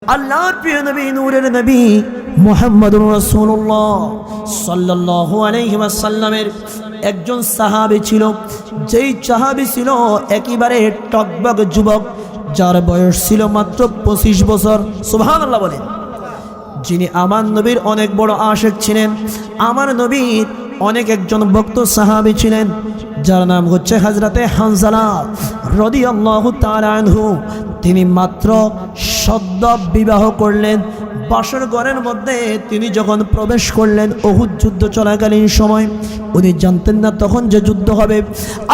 আল্লাহর প্রিয় নবী নূরের নবী মুহাম্মদুর রাসূলুল্লাহ সাল্লাল্লাহু আলাইহি ওয়াসাল্লামের একজন সাহাবী ছিল, যেই সাহাবী ছিল একেবারে টকবক যুবক, যার বয়স ছিল মাত্র 25 বছর। সুবহানাল্লাহ বলেন। যিনি আমার নবীর অনেক বড় আশিক ছিলেন, আমার নবীর অনেক একজন ভক্ত সাহাবী ছিলেন, যার নাম হচ্ছে হযরতে হানজালা রাদিয়াল্লাহু তাআলা আনহু। তিনি মাত্র সদ্য বিবাহ করলেন। বাসর ঘরের মধ্যে তিনি যখন প্রবেশ করলেন, উহুদ যুদ্ধ চলাকালীন সময়, উনি জানতেন না তখন যে যুদ্ধ হবে।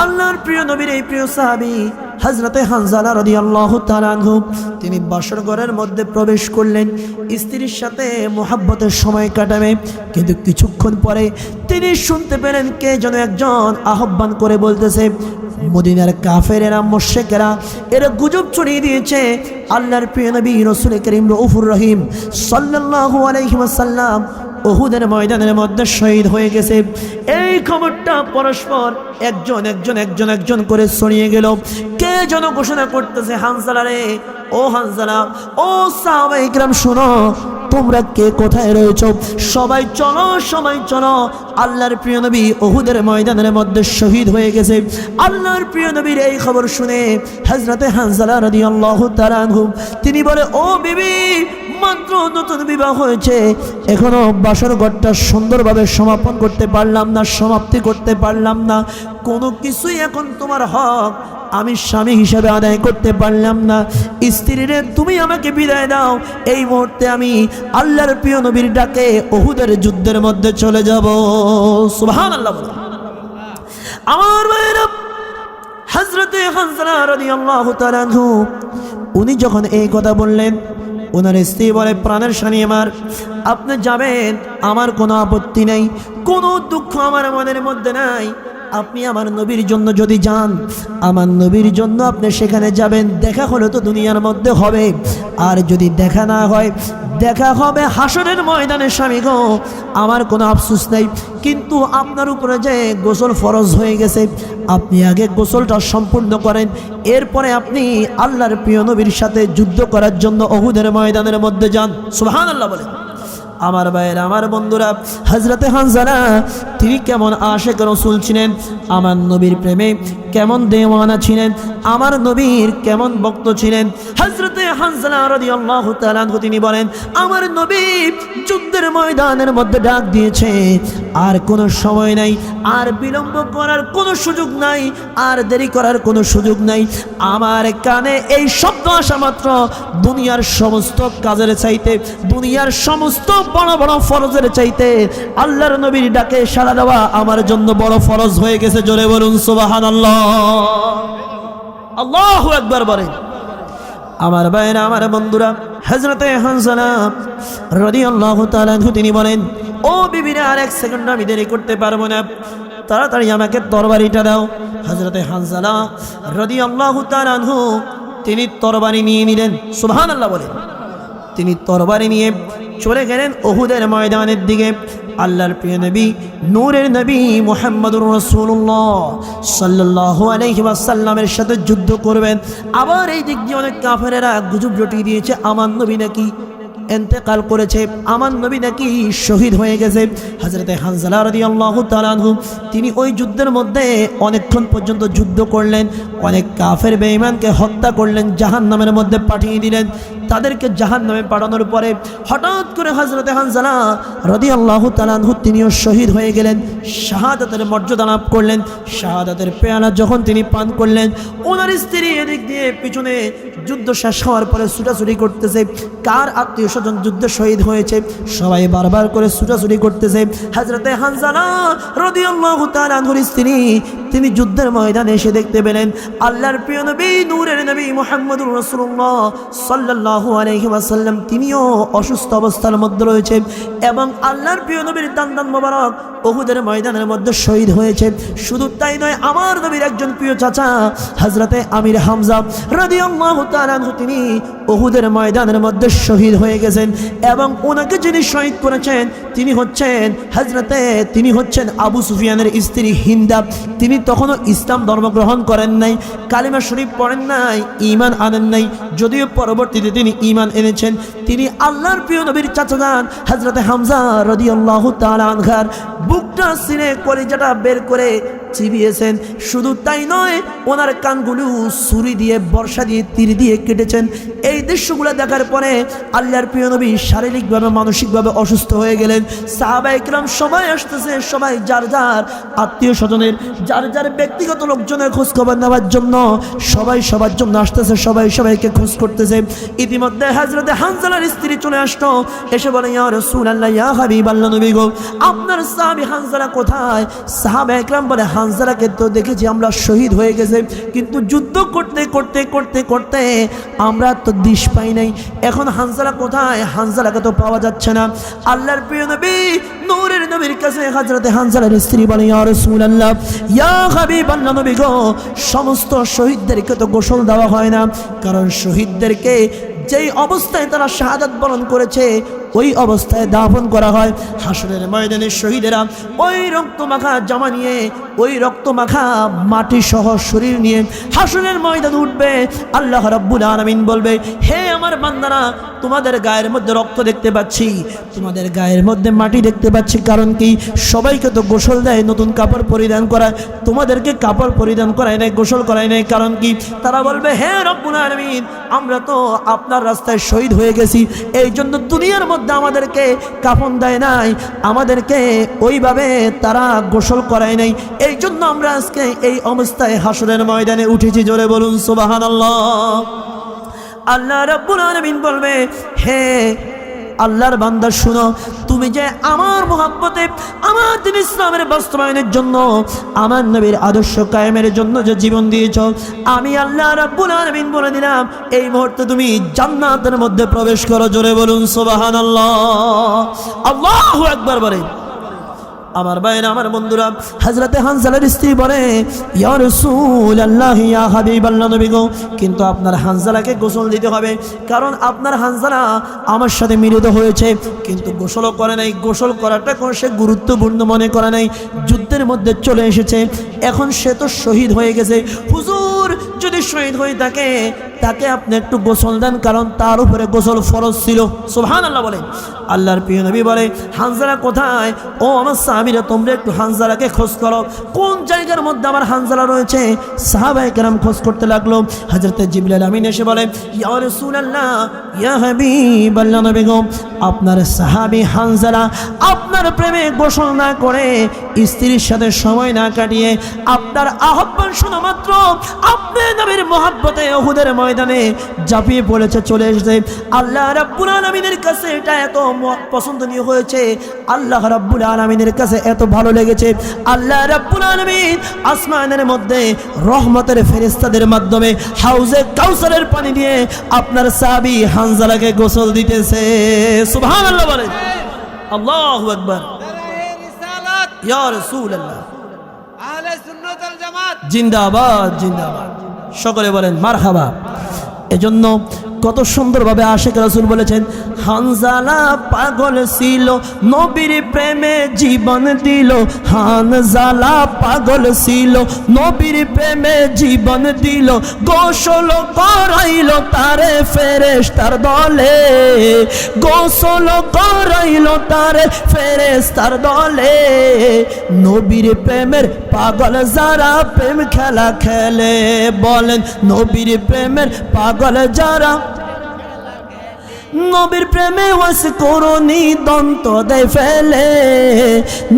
আল্লাহর প্রিয় নবীর এই প্রিয় সাহাবী হযরতে হানজালা রাদিয়াল্লাহু তাআলা আনহু তিনি বাসর ঘরের মধ্যে প্রবেশ করলেন, স্ত্রীর সাথে মোহাব্বতের সময় কাটাবে। কিন্তু কিছুক্ষণ পরে তিনি শুনতে পেলেন কে যেন একজন আহ্বান করে বলতেছে, মদিনার কাফেরেরা মুশরিকেরা এরা গুজব ছড়িয়ে দিয়েছে আল্লাহর প্রিয় নবী রাসূল করিম রউফুর রহিম সাল্লাল্লাহু আলাইহি ওয়াসাল্লাম উহুদের ময়দানের মধ্যে শহীদ হয়ে গেছে। এই খবরটা পরস্পর একজন করে ছড়িয়ে গেল। কে যেন ঘোষণা করতেছে, হানজালা রে, ও হানজালা, ও সাহাবায়ে কিরাম শোনো, তোমরা কে কোথায় রয়েছো? সবাই চলো, আল্লাহর প্রিয় নবী উহুদের ময়দানের মধ্যে শহীদ হয়ে গেছে। আল্লাহর প্রিয় নবীর এই খবর শুনে হযরতে হানজালা রাদিয়াল্লাহু তাআলা আনহু তিনি বলে, ও বিবি, মাত্র নতুন বিবাহ হয়েছে, এখনো বাসর ঘরটা সুন্দরভাবে সমাপন করতে পারলাম না, সমাপ্তি করতে পারলাম না, কোনো কিছুই এখন তোমার হক আমি স্বামী হিসেবে আদায় করতে পারলাম না। স্ত্রীরে তুমি আমাকে বিদায় দাও, এই মুহূর্তে আমি আল্লাহর প্রিয় নবীর ডাকে উহুদের যুদ্ধের মধ্যে চলে যাব। সুবহানাল্লাহ। আমার ভাইরা, হযরতে হানজালা রাদিয়াল্লাহু তাআলা আনহু উনি যখন এই কথা বললেন, ওনার স্ত্রী বলে, প্রাণের স্বামী আমার, আপনি যাবেন, আমার কোনো আপত্তি নেই, কোনো দুঃখ আমার মনের মধ্যে নাই। আপনি আমার নবীর জন্য যদি যান, আমার নবীর জন্য আপনি সেখানে যাবেন, দেখা হলে তো দুনিয়ার মধ্যে হবে, আর যদি দেখা না হয়, দেখা হবে হাসরের ময়দানে। স্বামী গো, আমার কোনো আফসোস নেই, কিন্তু আপনার উপরে যে গোসল ফরজ হয়ে গেছে, আপনি আগে গোসলটা সম্পূর্ণ করেন, এরপরে আপনি আল্লাহর প্রিয় নবীর সাথে যুদ্ধ করার জন্য উহুদের ময়দানের মধ্যে যান। সুবহানাল্লাহ বলেন। আমার ভাইয়েরা, আমার বন্ধুরা, হযরতে হানজালা তিনি কেমন আশিক রাসূল ছিলেন, আমার নবীর প্রেমে কেমন দেওয়ানা ছিলেন, আমার নবীর কেমন ভক্ত ছিলেন। হযরতে হানজালা রাদিয়াল্লাহু তাআলা আনহু তিনি বলেন, আমার নবী যুদ্ধের ময়দানের মধ্যে ডাক দিয়েছে, আর কোনো সময় নাই, আর বিলম্ব করার কোনো সুযোগ নাই, আর দেরি করার কোনো সুযোগ নাই। আমার কানে এই শব্দ আসা মাত্র দুনিয়ার সমস্ত কাজের চাইতে, দুনিয়ার সমস্ত বড় বড় ফরজের চাইতে আল্লাহর নবীর ডাকে সাড়া দেওয়া আমার জন্য বড় ফরজ হয়ে গেছে। জোরে বলুন সুবহানাল্লাহ, আল্লাহু আকবার বলেন। আমার ভাইরা, আমার বন্ধুরা, হযরতে হানজালা রাদিয়াল্লাহু তাআলা আনহু তিনি বলেন, ও বিবিরা, আর এক সেকেন্ড আমি দেরি করতে পারবো না, তাড়াতাড়ি আমাকে তরবারিটা দাও। হযরতে হানজালা রাদিয়াল্লাহু তাআলা আনহু তিনি তরবারি নিয়ে নিলেন। সুবহানাল্লাহ বলেন। তিনি তরবারি নিয়ে চলে গেলেন উহুদের ময়দানের দিকে। আল্লাহর প্রিয় নবী নূরের নবী মুহাম্মদুর রাসূলুল্লাহ সাল্লাল্লাহু আলাইহি ওয়াসাল্লামের সাথে যুদ্ধ করবেন। আবার এই দিক দিয়ে অনেক কাফেরেরা গুজব রটিয়ে দিয়েছে, আমার নবী নাকি ইন্তেকাল করেছে, আমার নবী নাকি শহীদ হয়ে গেছে। হযরতে হানজালা রাদিয়াল্লাহু তাআলা আনহু তিনি ওই যুদ্ধের মধ্যে অনেকক্ষণ পর্যন্ত যুদ্ধ করলেন, অনেক কাফের বেঈমানকে হত্যা করলেন, জাহান্নামের মধ্যে পাঠিয়ে দিলেন। তাদেরকে জাহান্নামে পাঠানোর পরে হঠাৎ করে হযরতে হানজালা রাদিয়াল্লাহু তাআলা আনহু তিনিও শহীদ হয়ে গেলেন, শাহাদাতের মর্যাদা লাভ করলেন। শাহাদাতের পেয়ালা যখন তিনি পান করলেন, ওনার স্ত্রী এদিক দিয়ে পিছনে যুদ্ধ শেষ হওয়ার পরে ছুটাছুটি করতেছে, কার আত্মীয় স্বজন যুদ্ধে শহীদ হয়েছে, সবাই বারবার করে ছুটাছুটি করতেছে। হযরতে হানজালা রাদিয়াল্লাহু তাআলা আনহুর স্ত্রী তিনি যুদ্ধের ময়দানে এসে দেখতে পেলেন আল্লাহর প্রিয় নবী নূরের নবী মুহাম্মদুর রাসূলুল্লাহ সাল্লাল্লাহু আলাইহি ওয়াসাল্লাম তিনিও অসুস্থ অবস্থার মধ্যে রয়েছে, এবং আল্লাহর প্রিয় নবীর দান মোবারক উহুদের ময়দানের মধ্যে শহীদ হয়েছে। শুধু তাই নয়, আমার নবীর একজন প্রিয় চাচা হযরতে আমির হামজা রাদিয়াল্লাহু তাআলা আনহু তিনি উহুদের ময়দানের মধ্যে শহীদ হয়ে গেছেন, এবং ওনাকে যিনি শহীদ করেছেন তিনি হচ্ছেন আবু সুফিয়ানের স্ত্রী হিন্দা। তিনি তখনও ইসলাম ধর্ম গ্রহণ করেন নাই, কালিমা শরীফ পড়েন নাই, ঈমান আনেন নাই, যদিও পরবর্তীতে তিনি ঈমান এনেছেন। তিনি আল্লাহর প্রিয় নবীর চাচা যান হযরতে হামজা রাদিয়াল্লাহু তাআলা আনহুর বুকটা সিনে কলিজাটা বের করে চিবিয়েছেন। শুধু তাই নয়, ওনার কানগুলো ছুরি দিয়ে, বর্ষা দিয়ে, তীর দিয়ে কেটেছেন। এই দৃশ্যগুলো দেখার পরে আল্লাহর প্রিয় নবী শারীরিকভাবে মানসিকভাবে অসুস্থ হয়ে গেলেন। সাহাবায়ে কেরাম সবাই আসতেছে, সবাই যার যার আত্মীয় স্বজনের, যার যার ব্যক্তিগত লোকজনের খোঁজ খবর নেওয়ার জন্য সবাই সবার জন্য আসতেছে, সবাই সবাইকে খোঁজ করতেছে। ইতিমধ্যে হযরতে হানজালার স্ত্রী চলে আসতো, এসে বলে, ইয়া রাসূলুল্লাহ, ইয়া হাবিবাল্লাহ, নবী গো, আপনার সাহাবী হানজালা কোথায়? সাহাবায়ে কেরাম বলে, হানজালাকে তো দেখেছি আমরা শহীদ হয়ে গেছে, কিন্তু যুদ্ধ করতে করতে করতে করতে আমরা তো দিশ পাই নাই। এখন হানজালা কোথায়? হানজালাকে তো পাওয়া যাচ্ছে না। আল্লাহর প্রিয় নবী নূরের নবীর কাছে হযরতে হানজালার স্ত্রী বলে, ইয়া রাসূলুল্লাহ, ইয়া হাবিবাল্লাহ, নবী গো, সমস্ত শহীদদেরকে তো গোসল দেওয়া হয় না, কারণ শহীদদেরকে যেই অবস্থায় তারা শাহাদাত বরণ করেছে ওই অবস্থায় দাফন করা হয়। হাসরের ময়দানে শহীদেরা ওই রক্তমাখা জামা নিয়ে, ওই রক্তমাখা মাটি সহ শরীর নিয়ে হাসরের ময়দানে উঠবে। আল্লাহ রাব্বুল আলামিন বলবে, হে আমার বান্দারা, তোমাদের গায়ের মধ্যে রক্ত দেখতে পাচ্ছি, তোমাদের গায়ের মধ্যে মাটি দেখতে পাচ্ছি, কারণ কি? সবাইকে তো গোসল দেয়, নতুন কাপড় পরিধান করায়, তোমাদেরকে কাপড় পরিধান করায় নাই, গোসল করায় নাই, কারণ কি? তারা বলবে, হে রব্বুল আলামিন, আমরা তো আপনার রাস্তায় শহীদ হয়ে গেছি, এই জন্য দুনিয়ার মধ্যে আমাদেরকে কাফন দেয় নাই, আমাদেরকে ওইভাবে তারা গোসল করায় নাই, এই জন্য আমরা আজকে এই অবস্থায় হাসরের ময়দানে উঠেছি। জোরে বলুন সুবহানাল্লাহ। আল্লাহ রাব্বুল আলামিন বলবে, হে আল্লাহর বান্দা, শুনো, তুমি যে আমার মুহাব্বতে, আমার দ্বীন ইসলামের বাস্তবায়নের জন্য, আমার নবীর আদর্শ কায়েমের জন্য যে জীবন দিয়েছ, আমি আল্লাহ রাব্বুল আলামিন বলে দিলাম, এই মুহূর্তে তুমি জান্নাতের মধ্যে প্রবেশ করো। জোরে বলুন সুবহানাল্লাহ। আল্লাহু আকবার বলেন। আমার ভাইরা, আমার বন্ধুরা, হযরতে হানজালার স্ত্রী বলে, ইয়া রাসূলুল্লাহ, ইয়া হাবিবাল্লাহ, নবী গো, কিন্তু আপনার হানজালাকে গোসল দিতে হবে, কারণ আপনার হানজালা আমার সাথে মিলিত হয়েছে, কিন্তু গোসলও করে নাই। গোসল করাটা সে গুরুত্বপূর্ণ মনে করে নাই, যুদ্ধের মধ্যে চলে এসেছে, এখন সে তো শহীদ হয়ে গেছে। হুজুর, যদি শহীদ হয়ে থাকে তাকে আপনি একটু গোসল দেন, কারণ তার উপরে গোসল ফরজ ছিল। সুবহানাল্লাহ বলে। আল্লাহর প্রিয় নবী বলে, হানজালা কোথায়? ও আমার সাহাবীরা, তোমরা একটু হানজালাকে খোঁজ করো, কোন জায়গার মধ্যে আমার হানজালা রয়েছে। সাহাবায়ে কেরাম খোঁজ করতে লাগলো। হযরতে জিবরাইল আমিন এসে বলে, ইয়া রাসূলুল্লাহ, ইয়া হাবিবাল্লাহ, নবী গো, আপনার সাহাবী হানজালা আপনার প্রেমে গোসল না করে, স্ত্রীর সাথে সময় না কাটিয়ে, আপনার আহ্বান শোনা মাত্র আপনি নবীর মহব্বতে উহুদের ময়দানে ঝাঁপিয়ে পড়েছে, চলে এসেছে। আল্লাহ রাব্বুল আলামিনের কাছে এটা এত পছন্দনীয় হয়েছে, আল্লাহ রাব্বুল আলামিনের কাছে এত ভালো লেগেছে। আল্লাহ রাব্বুল আলামিন আসমানের মধ্যে রহমতের ফেরেশতাদের মাধ্যমে হাউজে কাউসারের পানি দিয়ে আপনার সাহাবী হানজালাকে গোসল দিতেছে। সুবহানাল্লাহ বলেন। আল্লাহু আকবার। ইয়া রাসূলুল্লাহ, আহলে সুন্নাত ওয়াল জামাত জিন্দাবাদ, জিন্দাবাদ। সকলে বলেন মারহাবা। এজন্য কত সুন্দরভাবে আশিক রাসূল বলেছেন, হানজালা পাগল ছিল, নবীর প্রেমে জীবন দিল। হানজালা পাগল ছিল, নবীর প্রেমে জীবন দিল। গোসল করাইল তারে ফেরেশতার দলে, গোসল করাইল তারে ফেরেশতার দলে। নবীর প্রেমের পাগল যারা প্রেম খেলা খেলে, বলেন নবীর প্রেমের পাগল যারা, নবীর প্রেমে ওয়াস করুনি দন্ত দেয় ফেলে,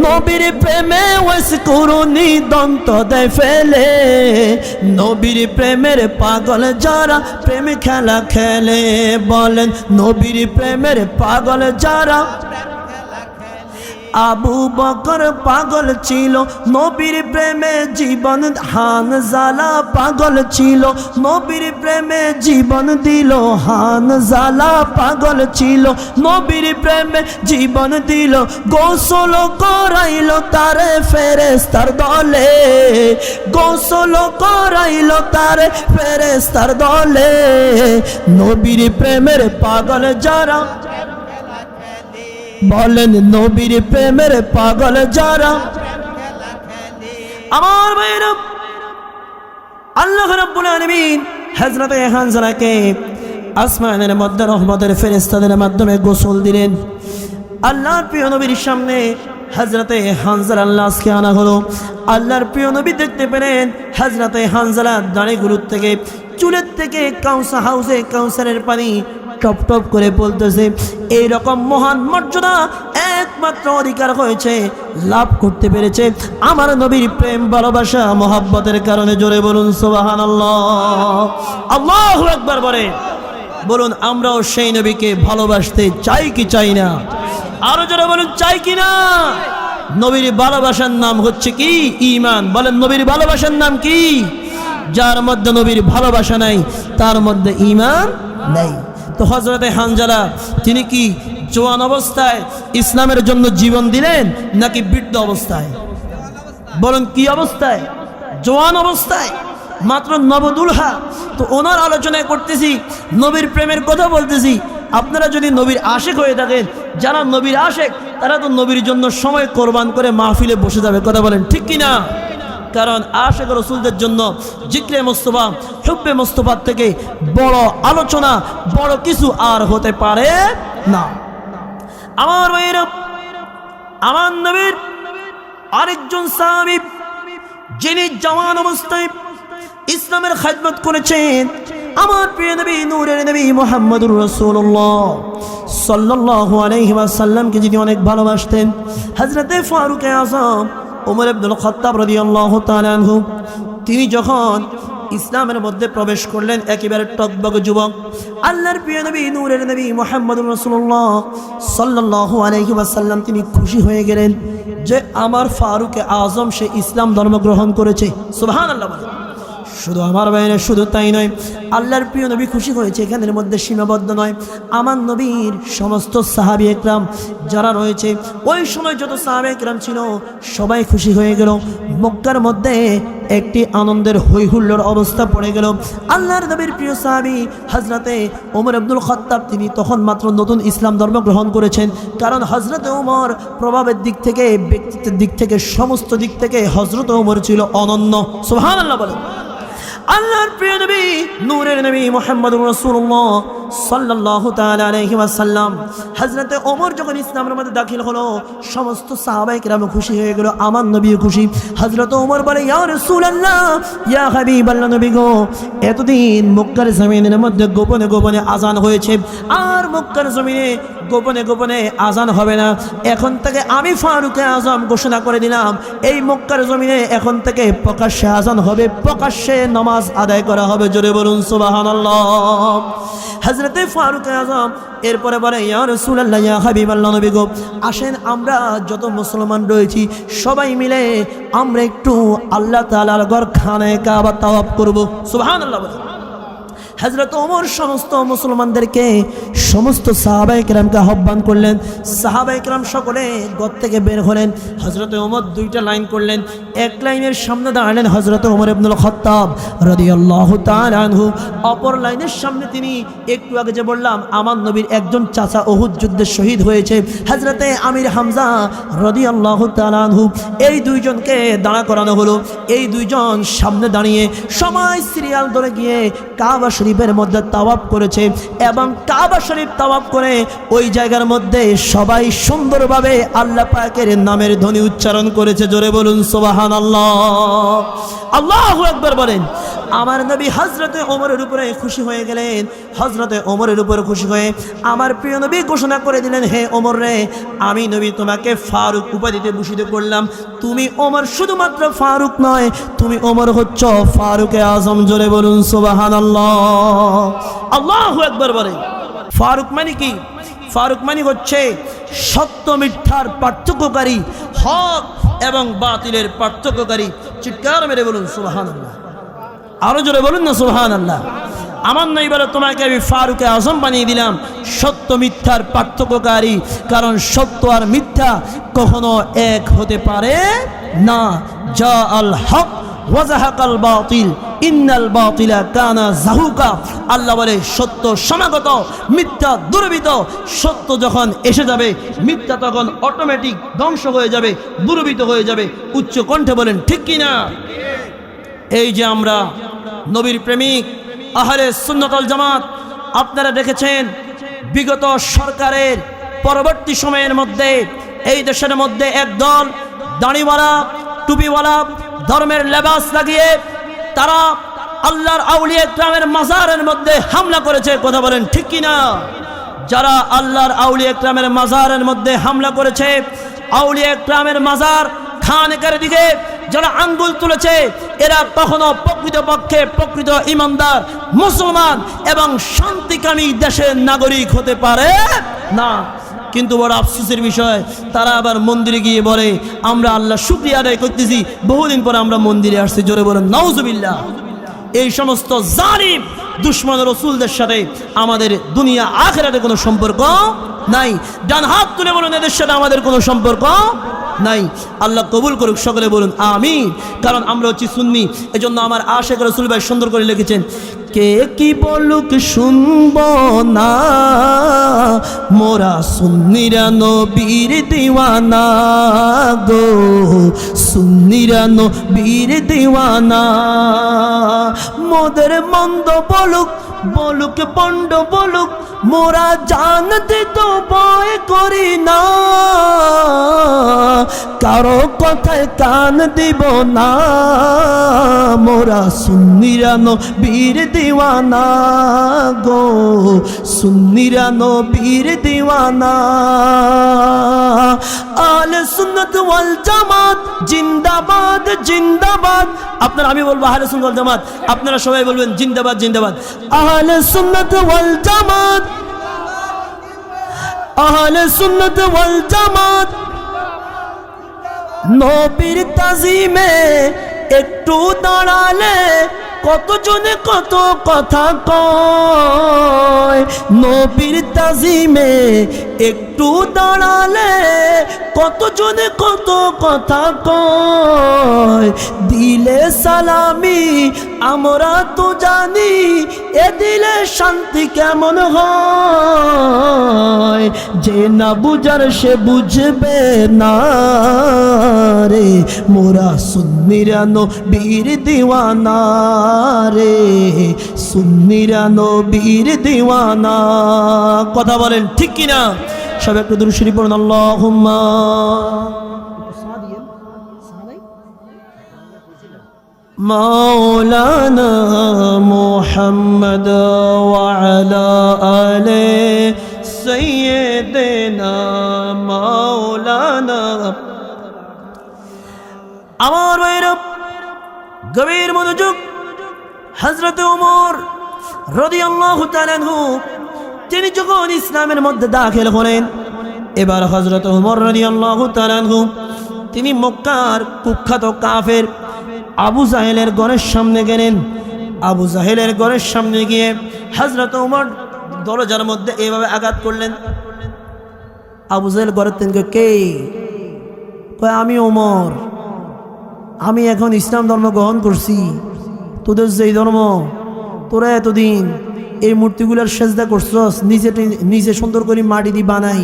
নবীর প্রেমে ওয়াস করুনি দন্ত দেয় ফেলে। নবীর প্রেমের পাগল যারা প্রেম খেলা খেলে, বলেন নবীর প্রেমের পাগল যারা। আবু বকর পাগল ছিল, নবীর প্রেমে জীবন। হানজালা পাগল ছিল, নবীর প্রেমে জীবন দিল। হানজালা পাগল ছিল, নবীর প্রেমে জীবন দিল। গোসল করাইল তারে ফেরেশতার দলে, গোসল করাইল তারে ফেরেশতার দলে। নবীর প্রেমের পাগল যারা, বলেন নবীর প্রেমের পাগল যারা। আমার ভাইরা, আল্লাহ রাব্বুল আলামিন হযরতে হানজালাকে আসমানের মধ্যে রহমতের ফেরেশতাদের মাধ্যমে গোসল দিলেন। আল্লাহর প্রিয় নবীর সামনে হযরতে হানজালার লাশকে আনা হলো। আল্লাহর প্রিয় নবী দেখতে পেলেন হযরতে হানজালার দাড়িগুলোর থেকে, চুলের থেকে কাউসার হাউসে কাউসারের পানি টপ টপ করে বলতেছে। এইরকম মহান মর্যাদা একমাত্র অধিকার হয়েছে, লাভ করতে পেরেছে আমার নবীর প্রেম ভালোবাসা মহব্বতের কারণে। জোরে বলুন সুবহানাল্লাহ, আল্লাহু আকবার। বলুন আমরাও সেই নবীকে ভালোবাসতে চাই কি চাই না? আরো জোরে বলুন চাই কি না? নবীর ভালোবাসার নাম হচ্ছে কি? ঈমান। বলেন নবীর ভালোবাসার নাম কি? যার মধ্যে নবীর ভালোবাসা নাই তার মধ্যে ঈমান নাই। তো হযরতে হানজালা তিনি কি জওয়ান অবস্থায় ইসলামের জন্য জীবন দিলেন নাকি বৃদ্ধ অবস্থায়? বলেন কি অবস্থায়? জওয়ান অবস্থায়, মাত্র নবদুলহা। তো ওনার আলোচনা করতেছি, নবীর প্রেমের কথা বলতেছি। আপনারা যদি নবীর আশেক হয়ে থাকেন, যারা নবীর আশেক তারা তো নবীর জন্য সময় কোরবান করে মাহফিলে বসে যাবে। কথা বলেন ঠিক কিনা? কারণ আশেক রাসূলদের জন্য জিক্রে মুস্তাফা, হুব্বে মুস্তাফার থেকে বড় আলোচনা, বড় কিছু আর হতে পারে না। আমার ভাইয়েরা, আমার নবীর আরেকজন সাহাবী যিনি জওয়ান অবস্থায় ইসলামের খিদমত করেছেন, আমার প্রিয় নবী নূরের নবী মুহাম্মদুর রাসূলুল্লাহ সাল্লাল্লাহু আলাইহি ওয়াসাল্লামকে যিনি অনেক ভালোবাসতেন, হযরতে ফারুক আযম ওমর ইবনুল খাত্তাব রাদিয়াল্লাহু তাআলা আনহু, তিনি যখন ইসলামের মধ্যে প্রবেশ করলেন, একেবারে টকবক যুবক, আল্লাহর প্রিয় নবী নূরের নবী মুহাম্মদুর রাসূলুল্লাহ সাল্লাল্লাহু আলাইহি ওয়াসাল্লাম তিনি খুশি হয়ে গেলেন যে আমার ফারুক আযম সে ইসলাম ধর্ম গ্রহণ করেছে। সুবহানাল্লাহ। শুধু আমার ভাইয়েরা, শুধু তাই নয়, আল্লাহর প্রিয় নবী খুশি হয়েছে এখানের মধ্যে সীমাবদ্ধ নয়। আমার নবীর সমস্ত সাহাবী একরাম যারা রয়েছে, ওই সময় যত সাহাবী একরাম ছিল সবাই খুশি হয়ে গেল। মক্কার মধ্যে একটি আনন্দের হৈহুল্লোর অবস্থা পড়ে গেল। আল্লাহর নবীর প্রিয় সাহাবী হযরতে ওমর ইবনুল খাত্তাব তিনি তখন মাত্র নতুন ইসলাম ধর্ম গ্রহণ করেছেন। কারণ হযরতে ওমর প্রভাবের দিক থেকে, ব্যক্তিত্বের দিক থেকে, সমস্ত দিক থেকে হযরতে ওমর ছিল অনন্য। সুবহানাল্লাহ বলেন। আল্লাহর প্রিয় নবী নূরের নবী মুহাম্মদুর রাসূলুল্লাহ সাল্লাল্লাহু তাআলা আলাইহি ওয়াসাল্লাম হযরতে ওমর যখন ইসলামের মধ্যে দাখিল হলো, সমস্ত সাহাবায়ে কেরাম খুশি হয়ে গেল, আমার নবীও খুশি। হযরতে ওমর বলে, ইয়া রাসূলুল্লাহ, ইয়া হাবিবাল্লাহ, নবী গো, এতদিন মক্কার জমিনের মধ্যে গোপনে গোপনে আজান হয়েছে, আর মক্কার জমিনে গোপনে গোপনে আজান হবে না। এখন থেকে আমি ফারুক আযম ঘোষণা করে দিলাম, এই মক্কার জমিনে এখন থেকে প্রকাশ্যে আজান হবে, প্রকাশ্যে নামাজ আদায় করা হবে। জোরে বলুন সুবহানাল্লাহ। হযরতে ফারুক আযম এরপরে বলে, ইয়া রাসূলুল্লাহ, ইয়া হাবিবাল্লাহ, নবী গো, আসেন আমরা যত মুসলমান রয়েছি সবাই মিলে আমরা একটু আল্লাহ তাআলার ঘর খানে কাবা তাওয়াফ করব। সুবহানাল্লাহ। হযরত ওমর সমস্ত মুসলমানদেরকে, সমস্ত সাহাবায়ে কেরামকে আহ্বান করলেন। সাহাবায়ে কেরাম সকলে ঘর থেকে বের হলেন। হযরত ওমর দুইটা লাইন করলেন। এক লাইনের সামনে দাঁড়ালেন হযরত ওমর ইবনুল খাত্তাব রাদিয়াল্লাহু তাআলা আনহু। অপর লাইনের সামনে তিনি, একটু আগে যে বললাম আমার নবীর একজন চাচা উহুদ যুদ্ধে শহীদ হয়েছে, হযরতে আমির হামজা রাদিয়াল্লাহু তাআলা আনহু, এই দুইজনকে দাঁড়া করানো হলো। এই দুইজন সামনে দাঁড়িয়ে সবাই সিরিয়াল ধরে গিয়ে কাবা শরীফের মধ্যে তাওয়াফ করেছে, এবং কাবা শরীফ তাওয়াফ করে ওই জায়গার মধ্যে সবাই সুন্দরভাবে আল্লাহ পাকের নামের ধ্বনি উচ্চারণ করেছে। জোরে বলুন সুবহানাল্লাহ, আল্লাহু আকবার বলেন। আমার নবী হযরতে ওমরের উপরে খুশি হয়ে গেলেন। হযরতে ওমরের উপরে খুশি হয়ে আমার প্রিয় নবী ঘোষণা করে দিলেন, হে ওমর রে, আমি নবী তোমাকে ফারুক উপাধিতে ভূষিত করলাম। তুমি ওমর শুধুমাত্র ফারুক নয়, তুমি ওমর হচ্ছ ফারুকে আযম। জোরে বলুন সুবহানাল্লাহ, আল্লাহু আকবার বলেন। ফারুক মানে কি? ফারুক মানে হচ্ছে সত্য মিথ্যার পার্থক্যকারী, হক এবং বাতিলের পার্থক্যকারী। চিৎকার মেরে বলুন সুবহানাল্লাহ, আরো জোরে বলুন না সুবহানাল্লাহ। আমার নবী বলে, তোমাকে আমি ফারুকে আযম বানিয়ে দিলাম, সত্য মিথ্যার পার্থক্যকারী। কারণ সত্য আর মিথ্যা কখনো এক হতে পারে না। জা আল হক ওয়াজাহাকাল বাতিল ইন্নাল বাতিলা কানা যাহুকা। আল্লাহ বলে সত্য সমাগত, মিথ্যা দুর্বৃত। সত্য যখন এসে যাবে, মিথ্যা তখন অটোমেটিক ধ্বংস হয়ে যাবে, দুর্বৃত হয়ে যাবে। উচ্চ কণ্ঠে বলেন ঠিক কি না? এই যে আমরা নবীর প্রেমিক আহলে সুন্নাত ওয়াল জামাত, আপনারা দেখেছেন বিগত সরকারের পরবর্তী সময়ের মধ্যে এই দেশের মধ্যে একদল দাড়িওয়ালা টুপিওয়ালা ধর্মের লেবাস লাগিয়ে তারা আল্লাহর আউলিয়া ইকরামের মাজারের মধ্যে হামলা করেছে। কথা বলেন ঠিক কি না? যারা আল্লাহর আউলিয়া ইকরামের মাজারের মধ্যে হামলা করেছে, আউলিয়া ইকরামের মাজার খানকার দিকে যারা আঙ্গুল তুলেছে, এরা কখনো প্রকৃতপক্ষে প্রকৃত ইমানদার মুসলমান এবং শান্তিকামী দেশের নাগরিক হতে পারে না। কিন্তু বড় আফসোসের বিষয়, তারা আবার মন্দিরে গিয়ে বলে আমরা আল্লাহ শুকরিয়া আদায় করতেছি, বহুদিন পরে আমরা মন্দিরে আসছি। জোরে বলেন নাউজুবিল্লাহ। এই সমস্ত জালিম দুশমন রাসূলদের সাথে আমাদের দুনিয়া আখিরাতে কোনো সম্পর্ক নাই। ডান হাত তুলে বলুন এদের সাথে আমাদের কোনো সম্পর্ক নাই। আল্লাহ কবুল করুক, সকলে বলুন আমিন। কারণ আমরা হচ্ছি সুন্নি। এজন্য আমার আশিক রাসূল ভাই সুন্দর করে লিখেছেন, কে কি বলুক শুনব না, মোরা সুন্নিরা নবীর দিওয়ানা গো, সুন্নিরা নবীর দিওয়ানা। মোদের মন্দ বলুক বলুক পণ্ড বলুক, মোরা জানতে তো ভয় করি না, কারো কথায় কান দিব না, মোরা সুন্নিরা নবীর দিওয়ানা গো, সুন্নিরা নবীর দিওয়ানা। আহলে সুন্নাত ওয়াল জামাত জিন্দাবাদ জিন্দাবাদ। আপনারা, আমি বলবো আহলে সুন্নাত ওয়াল জামাত, আপনারা সবাই বলবেন জিন্দাবাদ জিন্দাবাদ। আহলে সুন্নাত ওয়াল জামাত, আহলে সুন্নাত ওয়াল জামাত। নবীর তাজিমে একটু দাঁড়ালে কতজনে কত কথা কয়, নবীর তাজিমে একটু দাঁড়ালে কতজনে কত কথা কয়। দিলে সালামি আমরা তো জানি, এ দিলে শান্তি কেমন হয়, যে না বুঝার সে বুঝবে না রে, মোরা সুন্নিরা নবীর দিওয়ানা রে, সুন্নিরা নবীর দিওয়ানা। কথা বলেন ঠিক কিনা? সব একটু দুরূদ শরীফ পড়ুন। আল্লাহুম্মা মাওলানা মুহাম্মদ ওয়া আলা আলি সাইয়্যিদিনা মাওলানা। আমার ভাইরা গভীর মনোযোগ। হযরত ওমর রাদিয়াল্লাহু তাআলা আনহু তিনি যখন ইসলামের মধ্যে দাখিল হলেন, এবার হযরত ওমর রাদিয়াল্লাহু তাআলা আনহু তিনি মক্কার কুখ্যাত কাফের আবু জাহেলের ঘরের সামনে গেলেন। আবু জাহেলের ঘরের সামনে গিয়ে হযরত ওমর দরজার মধ্যে এইভাবে আঘাত করলেন। আবু জাহেল ঘরের থেকে কে কয়, আমি ওমর, আমি এখন ইসলাম ধর্ম গ্রহণ করছি। তোদের যেই ধর্ম, তোরা এতদিন এই মূর্তিগুলোর সেজদা করছস, নিজে সুন্দর করে মাটি দিয়ে বানাই,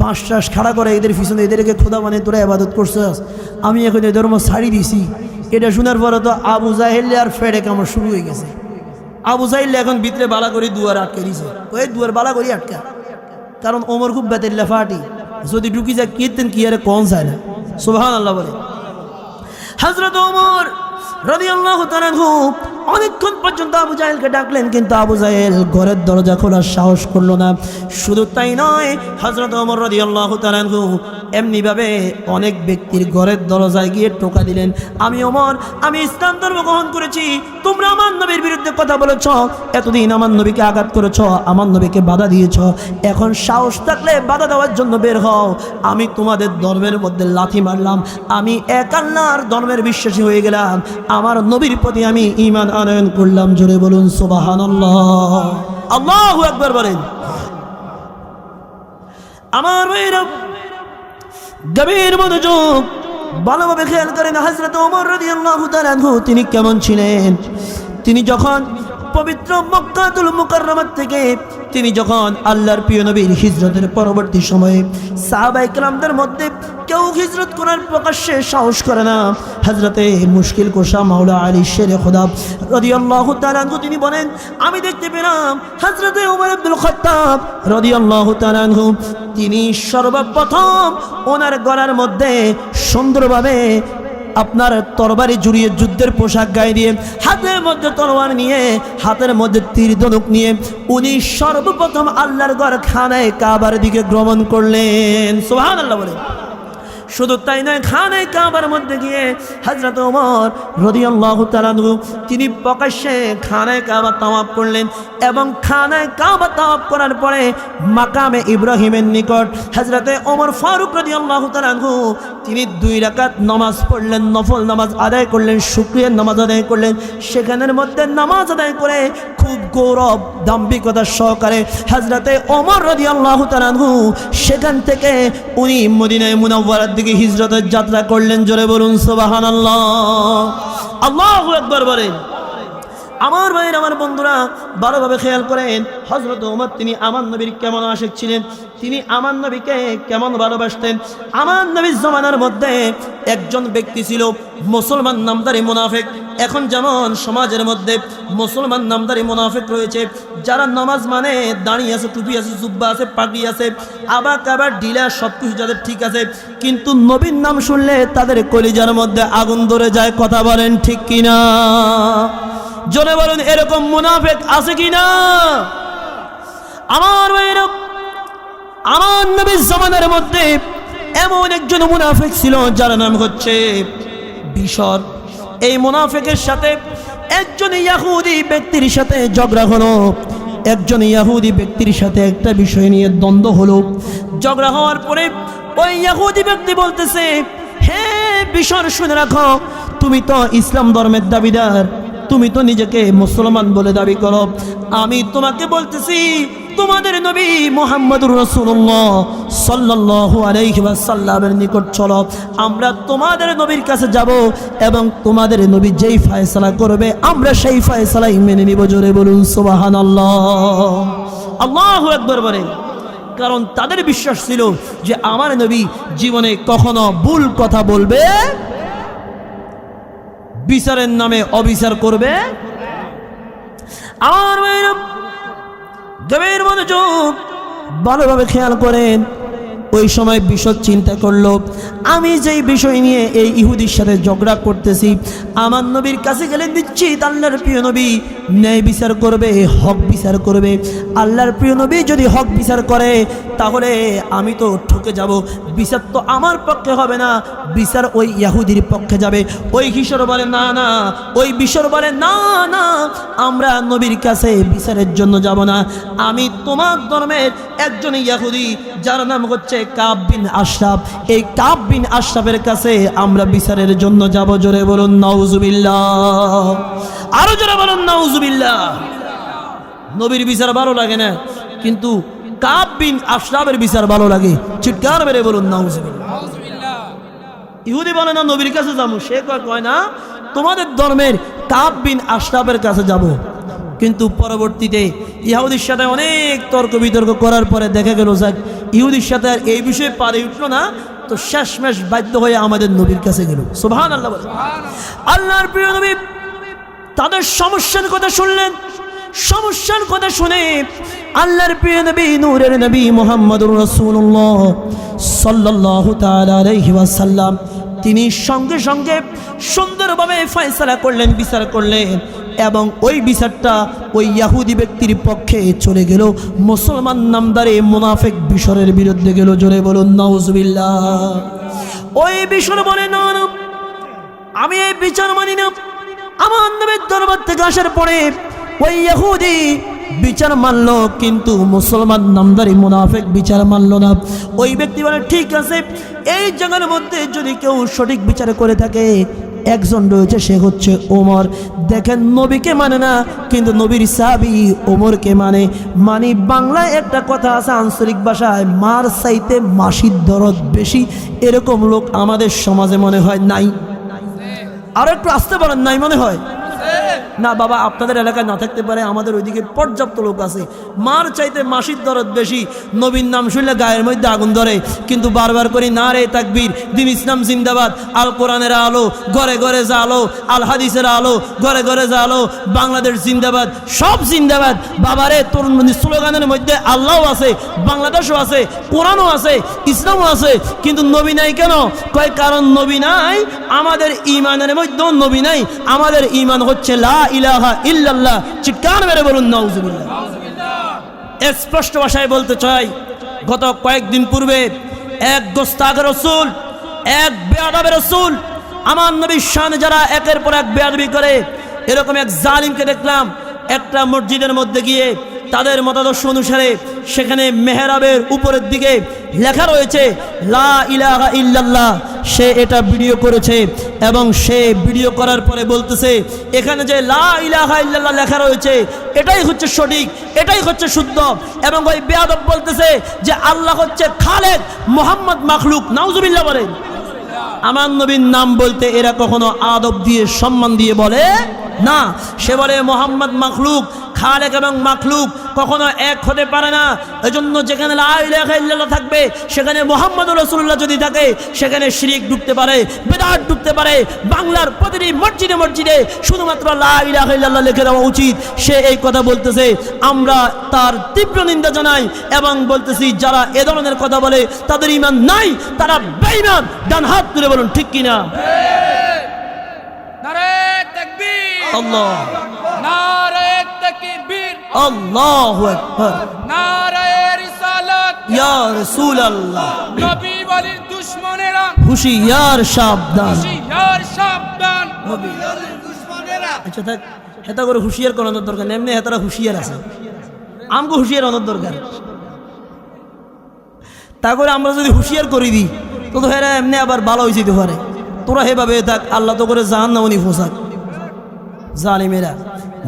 বাঁশ টাস খাড়া করে এদের পিছনে এদেরকে খোদা বানিয়ে তোরা ইবাদত করছস। আমি এখন এই ধর্ম ছাড়ি দিছি। এটা শোনার পরে তো আবু জাহেল আর ফেড়ে কামড় শুরু হয়ে গেছে। আবু জাহেল এখন ভিতরে বালা করে দুয়ার আটকে দিছে। ওই দুয়ার বালা করি আটকা, কারণ ওমর খুব বেতেল্লা ফাটি, যদি ঢুকি যায় কীর্তেন কি আরে কম যায় না। সুবহানাল্লাহ বলে। হযরত ওমর রাদিয়াল্লাহু তাআলা আনহু অনেকক্ষণ পর্যন্ত আবু জাহেলকে ডাকলেন, কিন্তু আবু জাহেল ঘরের দরজা খোলার সাহস করলো না। শুধু তাই নয়, হযরত ওমর রাদিয়াল্লাহু তাআলা আনহু এমনিভাবে অনেক ব্যক্তির ঘরের দরজায় গিয়ে টোকা দিলেন, আমি ওমর, আমি ইসলাম ধর্ম গ্রহণ করেছি, তোমরা আমার নবীর বিরুদ্ধে কথা বলেছ, এতদিন আমার নবীকে আঘাত করেছ, আমার নবীকে বাধা দিয়েছ, এখন সাহস থাকলে বাধা দেওয়ার জন্য বের হও। আমি তোমাদের ধর্মের মধ্যে লাথি মারলাম, আমি এক আল্লাহর ধর্মের বিশ্বাসী হয়ে গেলাম, আমার নবীর প্রতি আমি ঈমান আনয়ন করলাম। জোরে বলুন সুবহানাল্লাহ, আল্লাহু আকবার বলেন। আমার ভাইরা গভীর মনোযোগ। ভালোভাবে খেয়াল করেন হযরত ওমর রাদিয়াল্লাহু তাআলা আনহু তিনি কেমন ছিলেন। তিনি যখন পবিত্র মক্কাতুল মুকাররমাত থেকে তিনি যখন আল্লাহর প্রিয় নবীর হিজরতের পরবর্তী সময়ে সাহাবায়ে কেরামদের মধ্যে কেউ হিজরত করার প্রকাশ্যে সাহস করে না। হযরতে মুশকিল কুশা মাওলা আলী শেরে খোদা রাদিয়াল্লাহু তাআলা আনহু তিনি বলেন, আমি দেখতে পেলাম হযরতে ওমর ইবনুল খাত্তাব রাদিয়াল্লাহু তাআলা আনহু তিনি সর্বপ্রথম ওনার গলার মধ্যে সুন্দরভাবে আপনার তরবারি জুড়িয়ে যুদ্ধের পোশাক গায়ে দিয়ে হাতের মধ্যে তলোয়ার নিয়ে হাতের মধ্যে তীর ধনুক নিয়ে উনি সর্বপ্রথম আল্লাহর ঘর খানায় কাবার দিকে গমন করলেন। সুবহানাল্লাহ বলেন। শুধু তাই নয়, খানায় কাবার মধ্যে গিয়ে হযরত ওমর রাদিয়াল্লাহু তাআলা আনহু তিনি প্রকাশ্যে খানায় কাবা তাওয়াফ করলেন এবং খানায় কাবা তাওয়াফ করার পরে মাকামে ইব্রাহিমের নিকট হযরতে ওমর ফারুক রাদিয়াল্লাহু তাআলা আনহু তিনি 2 রাকাত নামাজ পড়লেন, নফল নামাজ আদায় করলেন, শুকরিয়ার নামাজ আদায় করলেন। সেখানের মধ্যে নামাজ আদায় করে খুব গৌরব দাম্ভিকতা সহকারে হযরতে ওমর রাদিয়াল্লাহু তাআলা আনহু সেখান থেকে উনি মদিনায়ে মুনাওয়ারার দিকে হিজরতের যাত্রা করলেন। জোরে বলুন সুবহানাল্লাহ, আল্লাহু আকবার বলেন। আমার ভাইয়ের, আমার বন্ধুরা ভালোভাবে খেয়াল করেন হযরত ওমর তিনি আমার নবীর কেমন আশিক ছিলেন, তিনি আমার নবীকে কেমন ভালোবাসতেন। আমার নবীর জমানার মধ্যে একজন ব্যক্তি ছিল মুসলমান নামধারী মুনাফিক। এখন যেমন সমাজের মধ্যে মুসলমান নামধারী মুনাফিক রয়েছে, যারা নামাজ মানে দাঁড়িয়ে আছে, টুপি আছে, জুব্বা আছে, পাগড়ি আছে, আবার কাবার ঢিলা সবকিছু যাদের ঠিক আছে, কিন্তু নবীর নাম শুনলে তাদের কলিজার মধ্যে আগুন ধরে যায়। কথা বলেন ঠিক কিনা? জোরে বলুন, এরকম মুনাফিক আছে কিনা? আমার ভাইরা, আমার নবীর জামানার মধ্যে এমন একজন মুনাফিক ছিল যার নাম হচ্ছে বিশর। এই মুনাফিকের সাথে একজন ইহুদি ব্যক্তির সাথে ঝগড়া হলো। একজন ইহুদি ব্যক্তির সাথে একটা বিষয় নিয়ে দ্বন্দ্ব হলো। ঝগড়া হওয়ার পরে ওই ইহুদি ব্যক্তি বলতেছে, হে বিশর, শুনে রাখো, তুমি তো ইসলাম ধর্মের দাবিদার, তুমি তো নিজেকে মুসলমান বলে দাবি করো। আমি তোমাকে বলতেছি তোমাদের নবী মুহাম্মদুর রাসূলুল্লাহ সাল্লাল্লাহু আলাইহি ওয়াসাল্লামের নিকট চলো, আমরা তোমাদের নবীর কাছে যাব এবং তোমাদের নবী যেই ফয়সালা করবে আমরা সেই ফয়সালাই মেনে নিব। জোরে বলুন সুবহানাল্লাহ, আল্লাহু আকবার বলেন। কারণ তাদের বিশ্বাস ছিল যে আমার নবী জীবনে কখনো ভুল কথা বলবে, বিচারের নামে অবিচার করবে। আমার ভাইরা গভীর মনোযোগ ভালোভাবে খেয়াল করেন। ওই সময় বিশদ চিন্তা করলো, আমি যেই বিষয় নিয়ে এই ইহুদির সাথে ঝগড়া করতেছি, আমার নবীর কাছে গেলে নিশ্চিত আল্লাহর প্রিয় নবী ন্যায় বিচার করবে, হক বিচার করবে। আল্লাহর প্রিয় নবী যদি হক বিচার করে তাহলে আমি তো ঠকে যাব, বিচার তো আমার পক্ষে হবে না, বিচার ওই ইহুদির পক্ষে যাবে। ওই কিশোর বলে না না, ওই বিশর বলে না না, আমরা নবীর কাছে বিচারের জন্য যাব না, আমি তোমার ধর্মের একজন ইহুদি যার নাম হচ্ছে কাব বিন আশরাফ, এই কাব বিন আশরাফের কাছে আমরা বিচারের জন্য যাব। জোরে বলুন নাউজুবিল্লাহ, আরো জোরে বলুন নাউজুবিল্লাহ। নবীর বিচার ভালো লাগে না, কিন্তু কাব বিন আশরাফের বিচার ভালো লাগে। চিৎকার মেরে বলুন নাউজুবিল্লাহ। ইহুদি বলে না নবীর কাছে যাবো, সে কয় না তোমাদের ধর্মের কাব বিন আশরাফের কাছে যাব। কিন্তু পরবর্তীতে ইহুদির সাথে অনেক তর্ক বিতর্ক করার পরে দেখা গেল যাক ইহুদির সাথে আর এই বিষয়ে পারে উঠলো না, তো শেষমেশ বাধ্য হয়ে আমাদের নবীর কাছে গেল। সুবহানাল্লাহ বলে। আল্লাহর প্রিয় নবী তাদের সমস্যার কথা শুনলেন। সমস্যার কথা শুনে আল্লাহর প্রিয় নবী নূরের নবী মুহাম্মদুর রাসূলুল্লাহ সাল্লাল্লাহু তাআলা আলাইহি ওয়াসাল্লাম তিনি সঙ্গে সঙ্গে সুন্দরভাবে ফয়সালা করলেন, বিচার করলেন এবং ওই বিচারটা ওই ইহুদি ব্যক্তির পক্ষে চলে গেল, মুসলমান নামদারে মুনাফিক বিশরের বিরুদ্ধে গেল। জোরে বলুন নাউজুবিল্লাহ। ওই বিশর বলে না না, আমি এই বিচার মানি না। আমার নবীর দরবার থেকে আসার পরে ওই ইহুদি বিচার মানল, কিন্তু মুসলমান নামদারি মুনাফিক বিচার মানল না। ওই ব্যক্তি বলে ঠিক আছে, এই জায়গার মধ্যে যদি কেউ সঠিক বিচার করে থাকে একজন রয়েছে, সে হচ্ছে ওমর। দেখেন নবীকে মানে না, কিন্তু নবীর সাহাবী ওমরকে মানে। মানে বাংলায় একটা কথা আছে আঞ্চলিক ভাষায়, মার চাইতে মাসির দরদ বেশি। এরকম লোক আমাদের সমাজে মনে হয় নাই। আরো একটু আসতে পারেন, নাই মনে হয় না বাবা, আপনাদের এলাকায় না থাকতে পারে, আমাদের ওইদিকে পর্যাপ্ত লোক আছে। মার চাইতে মাসির দরদ বেশি। নবীর নাম শুনলে গায়ের মধ্যে আগুন ধরে, কিন্তু বারবার করি না রে তাকবীর, দিন ইসলাম জিন্দাবাদ, আল কোরআনের আলো ঘরে ঘরে যা আলো, আল হাদিসের আলো ঘরে ঘরে যা আলো, বাংলাদেশ জিন্দাবাদ, সব জিন্দাবাদ। বাবারে তোর স্লোগানের মধ্যে আল্লাহও আছে, বাংলাদেশও আছে, কোরআনও আছে, ইসলামও আছে, কিন্তু নবী নাই কেন? কয় কারণ নবী নাই, আমাদের ইমানের মধ্যেও নবী নাই। আমাদের ইমান হচ্ছে লা ইলাহা ইল্লাল্লাহ। চিৎকার মেরে বলুন নাউজুবিল্লাহ। স্পষ্ট ভাষায় বলতে চাই, গত কয়েকদিন পূর্বে এক গোস্তাখ রাসূল, এক বেয়াদব রাসূল, আমার নবীর শানে যারা একের পর এক বেয়াদবি করে, এরকম এক জালিমকে দেখলাম একটা মসজিদের মধ্যে গিয়ে তাদের মতাদর্শ অনুসারে সেখানে মেহরাবের উপরের দিকে লেখা রয়েছে লা ইলাহা ইল্লাল্লাহ। সে এটা ভিডিও করেছে এবং সে ভিডিও করার পরে বলতেছে এখানে যে লা ইলাহা ইল্লাল্লাহ লেখা রয়েছে এটাই হচ্ছে সঠিক, এটাই হচ্ছে শুদ্ধ। এবং ওই বেয়াদব বলতেছে যে আল্লাহ হচ্ছে খালেক, মুহাম্মদ মাখলুক। নাউজুবিল্লাহ বলেন। আমার নবীর নাম বলতে এরা কখনো আদব দিয়ে সম্মান দিয়ে বলে না। সে বলে মুহাম্মদ মাখলুক। খালেক এবং মাখলুক কখনো এক হতে পারে না। এজন্য যেখানে লা ইলাহা ইল্লাল্লাহ থাকবে সেখানে মুহাম্মদুর রাসূলুল্লাহ যদি থাকে সেখানে শিরক ঢুকতে পারে, বিদআত ঢুকতে পারে। বাংলার প্রতিটি মসজিদে মসজিদে শুধুমাত্র লা ইলাহা ইল্লাল্লাহ লিখে দেওয়া উচিত। সে এই কথা বলতেছে, আমরা তার তীব্র নিন্দা জানাই এবং বলতেছি যারা এ ধরনের কথা বলে তাদের ঈমান নাই, তারা বেঈমান। ডান হাত তুলে বলুন ঠিক কিনা। নারে তাকবীর, আল্লাহ, নারে তাকবীর, আল্লাহু আকবার, নারে রিসালাত, ইয়া রাসূলুল্লাহ। নবী বলির দুশমনেরা হুশিয়ার সাবধান, হুশিয়ার সাবধান, নবী বলির দুশমনেরা। আচ্ছা থাক, হেতা করে হুশিয়ার করানোর দরকার নেই, এমনি হেতারা হুশিয়ার আছে, আমগো হুশিয়ার অনেক দরকার। তা করে আমরা যদি হুশিয়ার করে দিই তো তো হেরা এমনি আবার ভালো হয়ে যেতে পারে। তোরা হেভাবে থাক, আল্লাহ তো করে জাহান্নামে ফোসাক জালিমেরা।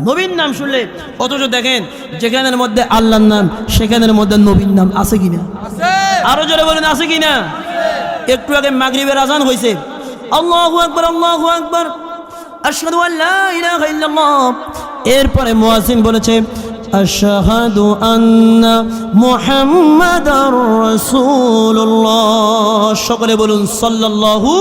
নবীর নাম শুনলে, অথচ দেখেন যেখানের মধ্যে আল্লাহর নাম সেখানের মধ্যে নবীর নাম আছে কিনা? আছে। আরো জোরে বলেন আছে কিনা? একটু আগে মাগরিবের আজান হয়েছে, আল্লাহু আকবার, আল্লাহু আকবার, আশহাদু আল্লা ইলাহা ইল্লাল্লাহ। এরপরে মুয়াজ্জিন বলেছে আশহাদু আন্না মুহাম্মাদার রাসূলুল্লাহ। সকলে বলুন সাল্লাল্লাহু।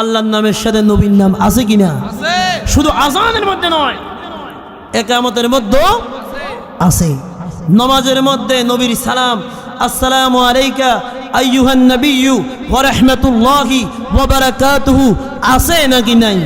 আল্লাহর নামের সাথে নবীর নাম আছে কিনা? আছে। শুধু আজানের মধ্যে নয়, ইকামতের মধ্যে আছে। নামাজের মধ্যে নবীর সালাম, আসসালামু আলাইকা আইয়ুহান নাবিয়্যু ওয়া রাহমাতুল্লাহি ওয়া বারাকাতুহু আছে নাকি নাই?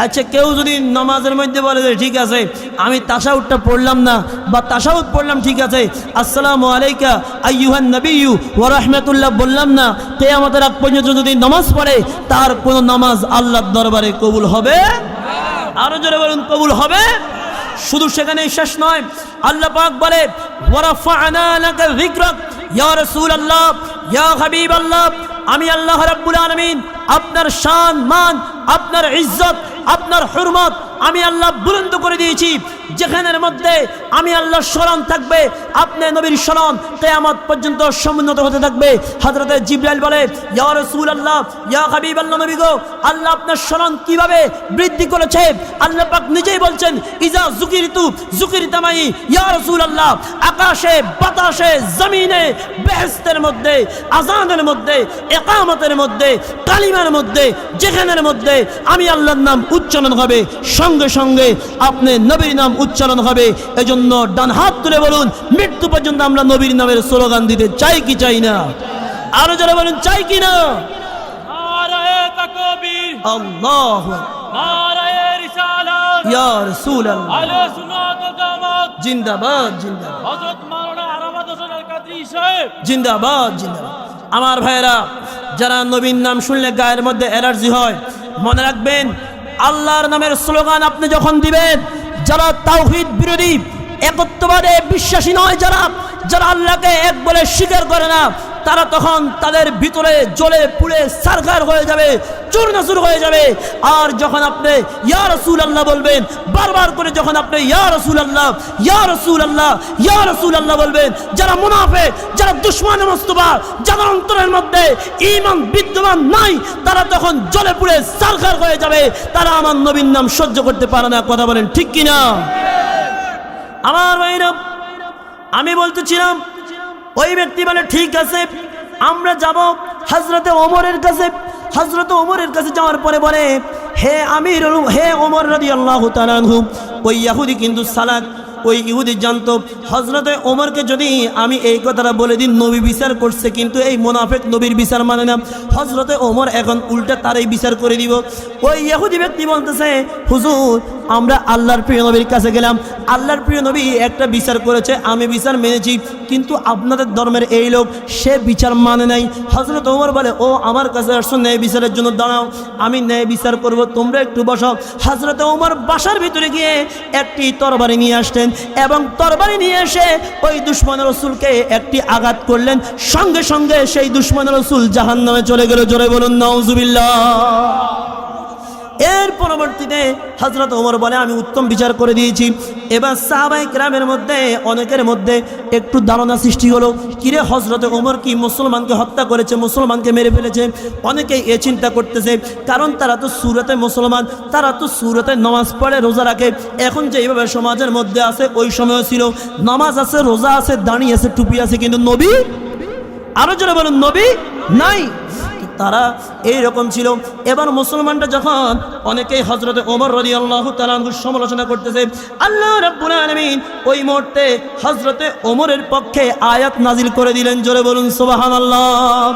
আচ্ছা, কেউ যদি নামাজের মধ্যে বলে যে ঠিক আছে আমি তাশাহুদটা পড়লাম না বা তাশাহুদ পড়লাম ঠিক আছে, আসসালামু আলাইকা আইয়ুহান নাবিয়্যু ওয়া রাহমাতুল্লাহ বললাম না, কিয়ামতের আগ পর্যন্ত যদি নামাজ পড়ে তার কোনো নামাজ আল্লাহর দরবারে কবুল হবে? আরো জোরে বলুন কবুল হবে? শুধু সেখানেই শেষ নয়, আল্লাহ পাক বলে ওয়া রাফা'না লাকা যিকরাক, ইয়া রাসূলুল্লাহ, ইয়া হাবিবাল্লাহ, আমি আল্লাহ রাব্বুল আলামিন আপনার শান মান, আপনার ইজ্জত, আপনার হুরমত আমি আল্লাহ বুলন্দ করে দিয়েছি। যেখানের মধ্যে আমি আল্লাহর স্মরণ থাকবে, আপনি নবীর স্মরণ কিয়ামত পর্যন্ত সমুন্নত হতে থাকবে। হযরতে জিবরাইল বলে ইয়া রাসূলুল্লাহ, ইয়া হাবিবাল্লাহ, নবী গো, আল্লাহ আপনার স্মরণ কিভাবে বৃদ্ধি করেছে? আল্লাহ পাক নিজেই বলছেন ইজা যুকিরতু যুকিরতামাই, ইয়া রাসূলুল্লাহ, আকাশে বাতাসে জমিনে বেহেশতের মধ্যে, আযানের মধ্যে, ইকামতের মধ্যে, কালিমার মধ্যে, যেখানের মধ্যে আমি আল্লাহর নাম উচ্চারণ হবে সঙ্গে সঙ্গে আপনি নবীর নাম উচ্চারণ হবে। এজন্য ডান হাত তুলে বলুন মৃত্যু পর্যন্ত আমরা নবীর নামের স্লোগান দিতে চাই কি চাই না? আরো যারা বলুন চাই কি না? নারে তাকবীর, আল্লাহু নারে রিসালাত, ইয়া রাসূলুল্লাহ, আহলে সুন্নাত ওয়াল জামাত জিন্দাবাদ, জিন্দাবাদ, হযরত মাওলানা আরাফাত হোসেন আল কাদরি সাহেব জিন্দাবাদ, জিন্দাবাদ। আমার ভাইরা, যারা নবীর নাম শুনলে গায়ের মধ্যে অ্যালার্জি হয়, মনে রাখবেন আল্লাহর নামের স্লোগান আপনি যখন দিবেন, যারা তাওহীদ বিরোধী, একত্ববাদে বিশ্বাসী নয়, যারা যারা আল্লাহকে এক বলে স্বীকার করে না, তারা তখন তাদের ভিতরে জ্বলে পুড়ে সারখার হয়ে যাবে, চূর্ণাচূর হয়ে যাবে। আর যখন আপনি ইয়া রাসূলুল্লাহ বলবেন, বারবার করে যখন আপনি ইয়া রাসূলুল্লাহ, ইয়া রাসূলুল্লাহ, ইয়া রাসূলুল্লাহ বলবেন, যারা মুনাফিক, যারা দুশমনে মুস্তফা, যাদের অন্তরের মধ্যে ঈমান বিদ্যমান নাই, তারা তখন জ্বলে পুড়ে সারখার হয়ে যাবে। তারা আমার নবীর নাম সহ্য করতে পারে না। কথা বলেন ঠিক কিনা? আমার ভাইরা, আমি বলতেছিলাম, ওই ব্যক্তি বলে ঠিক আছে আমরা যাব হযরতে ওমরের কাছে। হযরতে ওমরের কাছে যাওয়ার পরে বলে, হে আমির, হে ওমর রাদিয়াল্লাহু তাআলা আনহু, ওই ইহুদি কিন্তু সালাক, ওই ইহুদি জানতো হযরতে ওমরকে যদি আমি এই কথাটা বলে দিন নবী বিচার করছে, কিন্তু এই মুনাফিক নবীর বিচার মানে না, হযরতে ওমর এখন উল্টা তারই বিচার করে দিব। ওই ইহুদি ব্যক্তি বলতেছে, হুজুর আমরা আল্লাহর প্রিয় নবীর কাছে গেলাম, আল্লাহর প্রিয় নবী একটা বিচার করেছে, আমি বিচার মেনেছি, কিন্তু আপনাদের ধর্মের এই লোক সে বিচার মানে নাই। হযরত ওমর বলে, ও আমার কাছে আসছো ন্যায় বিচারের জন্য, দাঁড়াও আমি ন্যায় বিচার করব, তোমরা একটু বসো। হযরতে ওমর বাসার ভিতরে গিয়ে একটি তরবারি নিয়ে আসলেন এবং তরবারি নিয়ে এসে ওই দুশমন রাসূলকে একটি আঘাত করলেন, সঙ্গে সঙ্গে সেই দুশমন রাসূল জাহান্নামে চলে গেল। জোরে বলুন নাউজুবিল্লাহ। এর পরবর্তীতে হযরত ওমর বলে, আমি উত্তম বিচার করে দিয়েছি। এবার সাহাবায়ে কেরামের মধ্যে অনেকের মধ্যে একটু ধারণা সৃষ্টি হলো, কিরে হযরত ওমর কি মুসলমানকে হত্যা করেছে, মুসলমানকে মেরে ফেলেছে? অনেকেই এ চিন্তা করতেছে, কারণ তারা তো সুরতে মুসলমান, তারা তো সুরতে নামাজ পড়ে, রোজা রাখে। এখন যে এইভাবে সমাজের মধ্যে আছে, ওই সময় ছিল নামাজ আছে, রোজা আছে, দাড়ি আছে, টুপি আছে, কিন্তু নবী, আরো জোরে বলুন, নবী নাই। তারা এইরকম ছিল। এবার মুসলমানরা যখন অনেকেই হযরতে ওমর রাদিয়াল্লাহু তাআলা আনহুর সমালোচনা করতেছে, আল্লাহ রাব্বুল আলামিন ওই মুহূর্তে হযরতে ওমরের পক্ষে আয়াত নাজিল করে দিলেন। জোরে বলুন সুবহানাল্লাহ।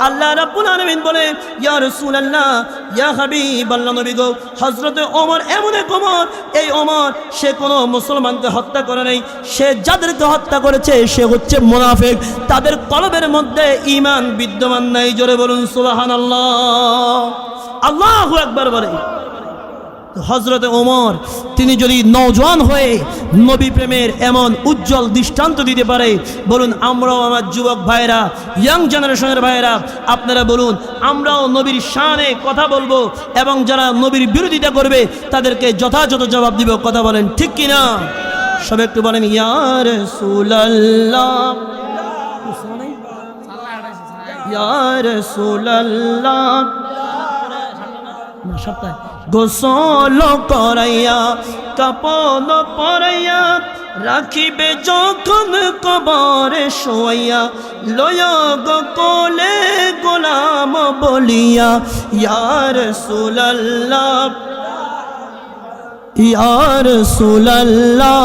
আল্লাহ রাব্বুল আলামিন বলে, ইয়া রাসূলুল্লাহ, ইয়া হাবিবাল্লাহ, নবী গো, হযরতে ওমর এমন এক ওমর, এই ওমর সে কোনো মুসলমানকে হত্যা করে নাই, সে যাদেরকে হত্যা করেছে সে হচ্ছে মুনাফিক, তাদের কলবের মধ্যে ঈমান বিদ্যমান নাই। জোরে বলুন সুবহানাল্লাহ। আল্লাহু আকবার বলে। হযরতে ওমর তিনি যদি নওজোয়ান হয়ে নবী প্রেমের এমন উজ্জ্বল দৃষ্টান্ত দিতে পারে, বলুন আমরাও, আমার যুবক ভাইরা, ইয়াং জেনারেশনের ভাইরা, আপনারা বলুন আমরাও নবীর শানে কথা বলবো এবং যারা নবীর বিরোধিতা করবে তাদেরকে যথাযথ জবাব দিব। কথা বলেন ঠিক কিনা? সব একটু বলেন ইয়া রাসূলুল্লাহ, ইয়া রাসূলুল্লাহ। সপ্তাহে গোসল করাইয়া কাপন পরাইয়া রাখিবে যখন কবরে শোয়াইয়া, লয়া গো কোলে গোলাম বলিয়া, ইয়া রাসূলুল্লাহ, ইয়া রাসূলুল্লাহ।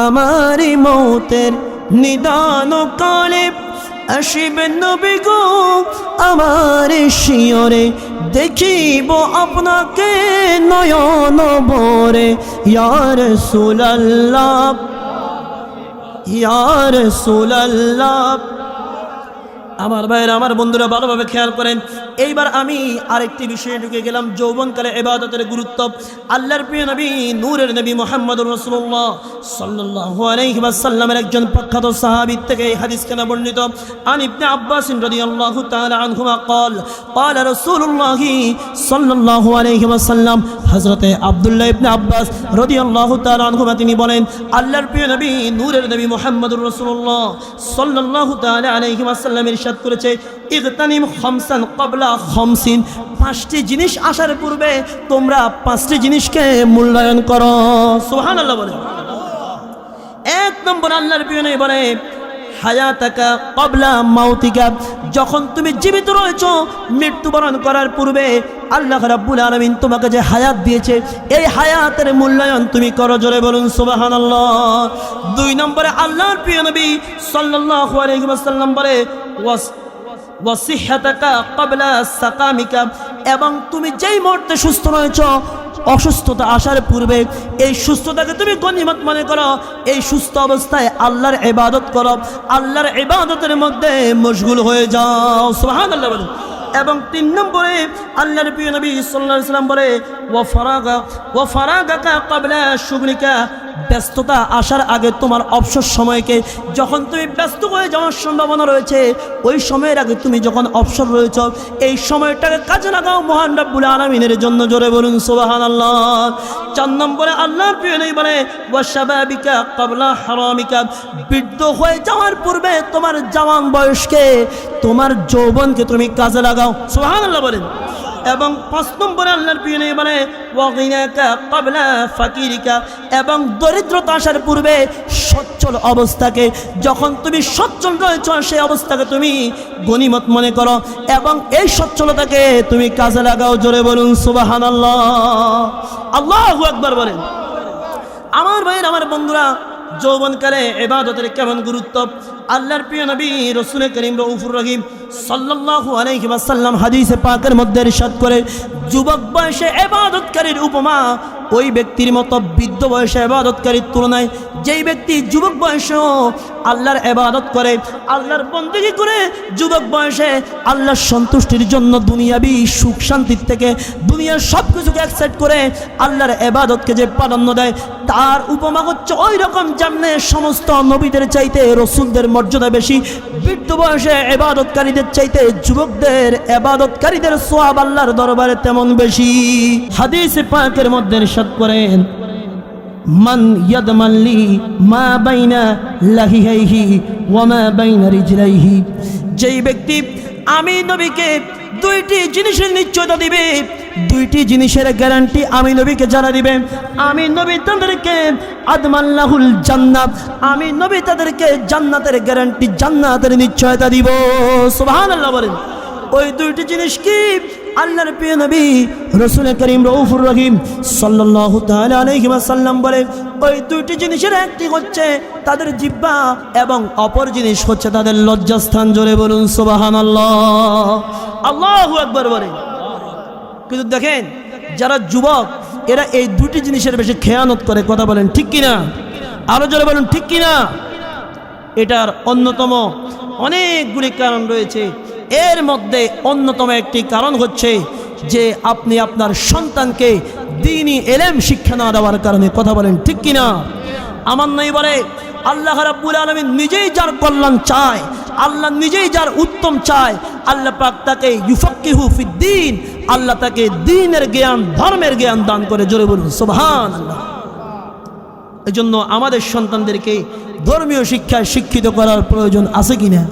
আমারি মৌতের নিদান কালে আসিবে নবী গো, আমার শিয়রে দেখিব আপনাকে নয়ন ভরে, ইয়া রাসূলুল্লাহ, ইয়া রাসূলুল্লাহ। আমার ভাইরা, আমার বন্ধুরা ভালোভাবে খেয়াল করেন। এইবার আমি আরেকটি বিষয়ে ঢুকে গেলাম, যৌবনকালে ইবাদতের গুরুত্ব। আল্লাহর প্রিয় নবী, নূরের নবী মুহাম্মদুর রাসূলুল্লাহ সাল্লাল্লাহু আলাইহি ওয়াসাল্লামের একজন প্রখ্যাত সাহাবী থেকে এই হাদিস কেন বর্ণিত। আন ইবনে আব্বাস রাদিয়াল্লাহু তাআলা আনহুমা قال قال رسول الله সাল্লাল্লাহু আলাইহি ওয়াসাল্লাম, হযরতে আব্দুল্লাহ ইবনে আব্বাস রাদিয়াল্লাহু তাআলা আনহুমা তিনি বলেন, আল্লাহর প্রিয় নবী, নূরের নবী মুহাম্মদুর রাসূলুল্লাহ সাল্লাল্লাহু তাআলা আলাইহি ওয়াসাল্লামের ইরশাদ করেছে, ইগতানিম খামসান ক্বাবলা খামসিন, পাঁচটি জিনিস আসার পূর্বে তোমরা পাঁচটি জিনিসকে মূল্যায়ন করো। সুবহানাল্লাহ বলে। এক নম্বর আল্লাহর প্রিয় নবী বলে, হায়াতাকা ক্বাবলা মাউতিকা, যখন তুমি জীবিত রয়েছো মৃত্যুবরণ করার পূর্বে আল্লাহ রাব্বুল আলামিন তোমাকে যে হায়াত দিয়েছে এই হায়াতের মূল্যায়ন তুমি করো। জোরে বলুন সুবহানাল্লাহ। দুই নম্বরে আল্লাহর প্রিয় নবী সাল্লাল্লাহু আলাইহি ওয়াসাল্লাম বলে, ওয়াসিহ্হাতাকা ক্বাবলা সাকামিকা, এবং তুমি যেই মুহূর্তে সুস্থ রয়েছো অসুস্থতা আসার পূর্বে এই সুস্থতাকে তুমি গনিমত মনে করো, এই সুস্থ অবস্থায় আল্লাহর ইবাদত করো, আল্লাহর ইবাদতের মধ্যে মশগুল হয়ে যাও। সুবহানাল্লাহ বলুন। এবং তিন নম্বরে আল্লাহর প্রিয় নবী সাল্লাল্লাহু আলাইহি ওয়াসাল্লাম বলে, ওয়া ফারাগাকা ক্বাবলা শুগলিকা, ব্যস্ততা আসার আগে তোমার অবসর সময়কে, যখন তুমি ব্যস্ত হয়ে যাওয়ার সম্ভাবনা রয়েছে, ওই সময়ের আগে তুমি যখন অবসর রয়েছ, এই সময়টাকে কাজে লাগাও মহান রব্বুল আলামিনের জন্য। জোরে বলুন সুবহানাল্লাহ। 4 নম্বরে আল্লাহর প্রিয় নবী বলে ওয়াশাবাবিকা ক্বাবলা হারামিকা, বৃদ্ধ হয়ে যাওয়ার পূর্বে তোমার জওয়ান বয়সকে, তোমার যৌবনকে তুমি কাজে লাগাও। সুবহানাল্লাহ বলেন। এবং 5 নম্বরে আল্লাহর প্রিয় নবী বলে ওয়াগিনাকা ক্বাবলা ফাকিরিকা, এবং দরিদ্রতা আসার পূর্বে সচ্ছল অবস্থাকে, যখন তুমি সচ্ছল রয়েছ সেই অবস্থাকে তুমি গনিমত মনে করো এবং এই সচ্ছলতাকে তুমি কাজে লাগাও। জোরে বলুন সুবহানাল্লাহ। আল্লাহু আকবার বলেন। আমার ভাইয়ের, আমার বন্ধুরা, যৌবনকালে ইবাদতের কেমন গুরুত্ব আল্লাহর প্রিয় নবী রাসূল করিম রউফুর রহিম সাল্লাল্লাহু আলাইহি ওয়াসাল্লাম হাদিসে পাকের মধ্যে ইরশাদ করে, যুবক বয়সে ইবাদতকারীর উপমা ওই ব্যক্তির মতো বৃদ্ধ বয়সে ইবাদতকারীর তুলনায় যেই ব্যক্তি যুবক বয়সেও আল্লাহর ইবাদত করে, আল্লাহর বন্দেগী করে, যুবক বয়সে আল্লাহর সন্তুষ্টির জন্য দুনিয়াবি সুখ শান্তির থেকে দুনিয়ার সব কিছুকে অ্যাকসেপ্ট করে আল্লাহর ইবাদতকে যে প্রাধান্য দেয়, তার উপমা হচ্ছে ওই রকম যেমনে সমস্ত নবীদের চাইতে রসুলদের মর্যাদা বেশি, বৃদ্ধ বয়সে ইবাদতকারীদের চাইতে যুবকদের ইবাদতকারীদের সওয়াব আল্লাহর দরবারে তেমন বেশি। হাদিসে পাকের মধ্যে ইরশাদ করেন, মান ইয়াদমাল্লি মা বাইনা লাহিহি ওয়া মা বাইনা রিজলাইহি, যেই ব্যক্তি আমি নবীকে 2টি জিনিসের নিশ্চয়তা দিবে, 2টি জিনিসের গ্যারান্টি আমি নবীকে জানা দিবে, আমি নবী তাদেরকে আদমাল্লাহুল জান্নাত, আমি নবী তাদেরকে জান্নাতের গ্যারান্টি, জান্নাতের নিশ্চয়তা দিব। সুবহানাল্লাহ বলেন। ওই 2টি জিনিস কি? আল্লাহর প্রিয় নবী রাসূল করিম রউফুর রহিম সাল্লাল্লাহু তাআলা আলাইহি ওয়াসাল্লাম বলে, ওই 2টি জিনিসের একটি হচ্ছে তাদের জিহ্বা এবং অপর জিনিস হচ্ছে তাদের লজ্জাস্থান। জোরে বলুন সুবহানাল্লাহ। আল্লাহু আকবার বলেন। কিন্তু দেখেন, যারা যুবক এরা এই 2টি জিনিসের বেশি খেয়ানত করে। কথা বলেন ঠিক কিনা? আরো জোরে বলুন ঠিক কিনা? এটার অন্যতম অনেকগুলি কারণ রয়েছে। এর মধ্যে অন্যতম একটি কারণ হচ্ছে যে আপনি আপনার সন্তানকে দ্বীনি ইলম শিক্ষা না দেওয়ার কারণে। কথা বলেন ঠিক কিনা? আমার নবী বলে, আল্লাহ রাব্বুল আলামিন নিজেই যার কল্যাণ চায়, আল্লাহ নিজেই যার উত্তম চায়, আল্লাহ পাক তাকে ইউফাক্কিহু ফিদ্দীন, আল্লাহ তাকে দ্বীনের জ্ঞান, ধর্মের জ্ঞান দান করে। জোরে বলুন সুবহানাল্লাহ। এজন্য আমাদের সন্তানদেরকে ধর্মীয় শিক্ষায় শিক্ষিত করার প্রয়োজন আছে কিনা?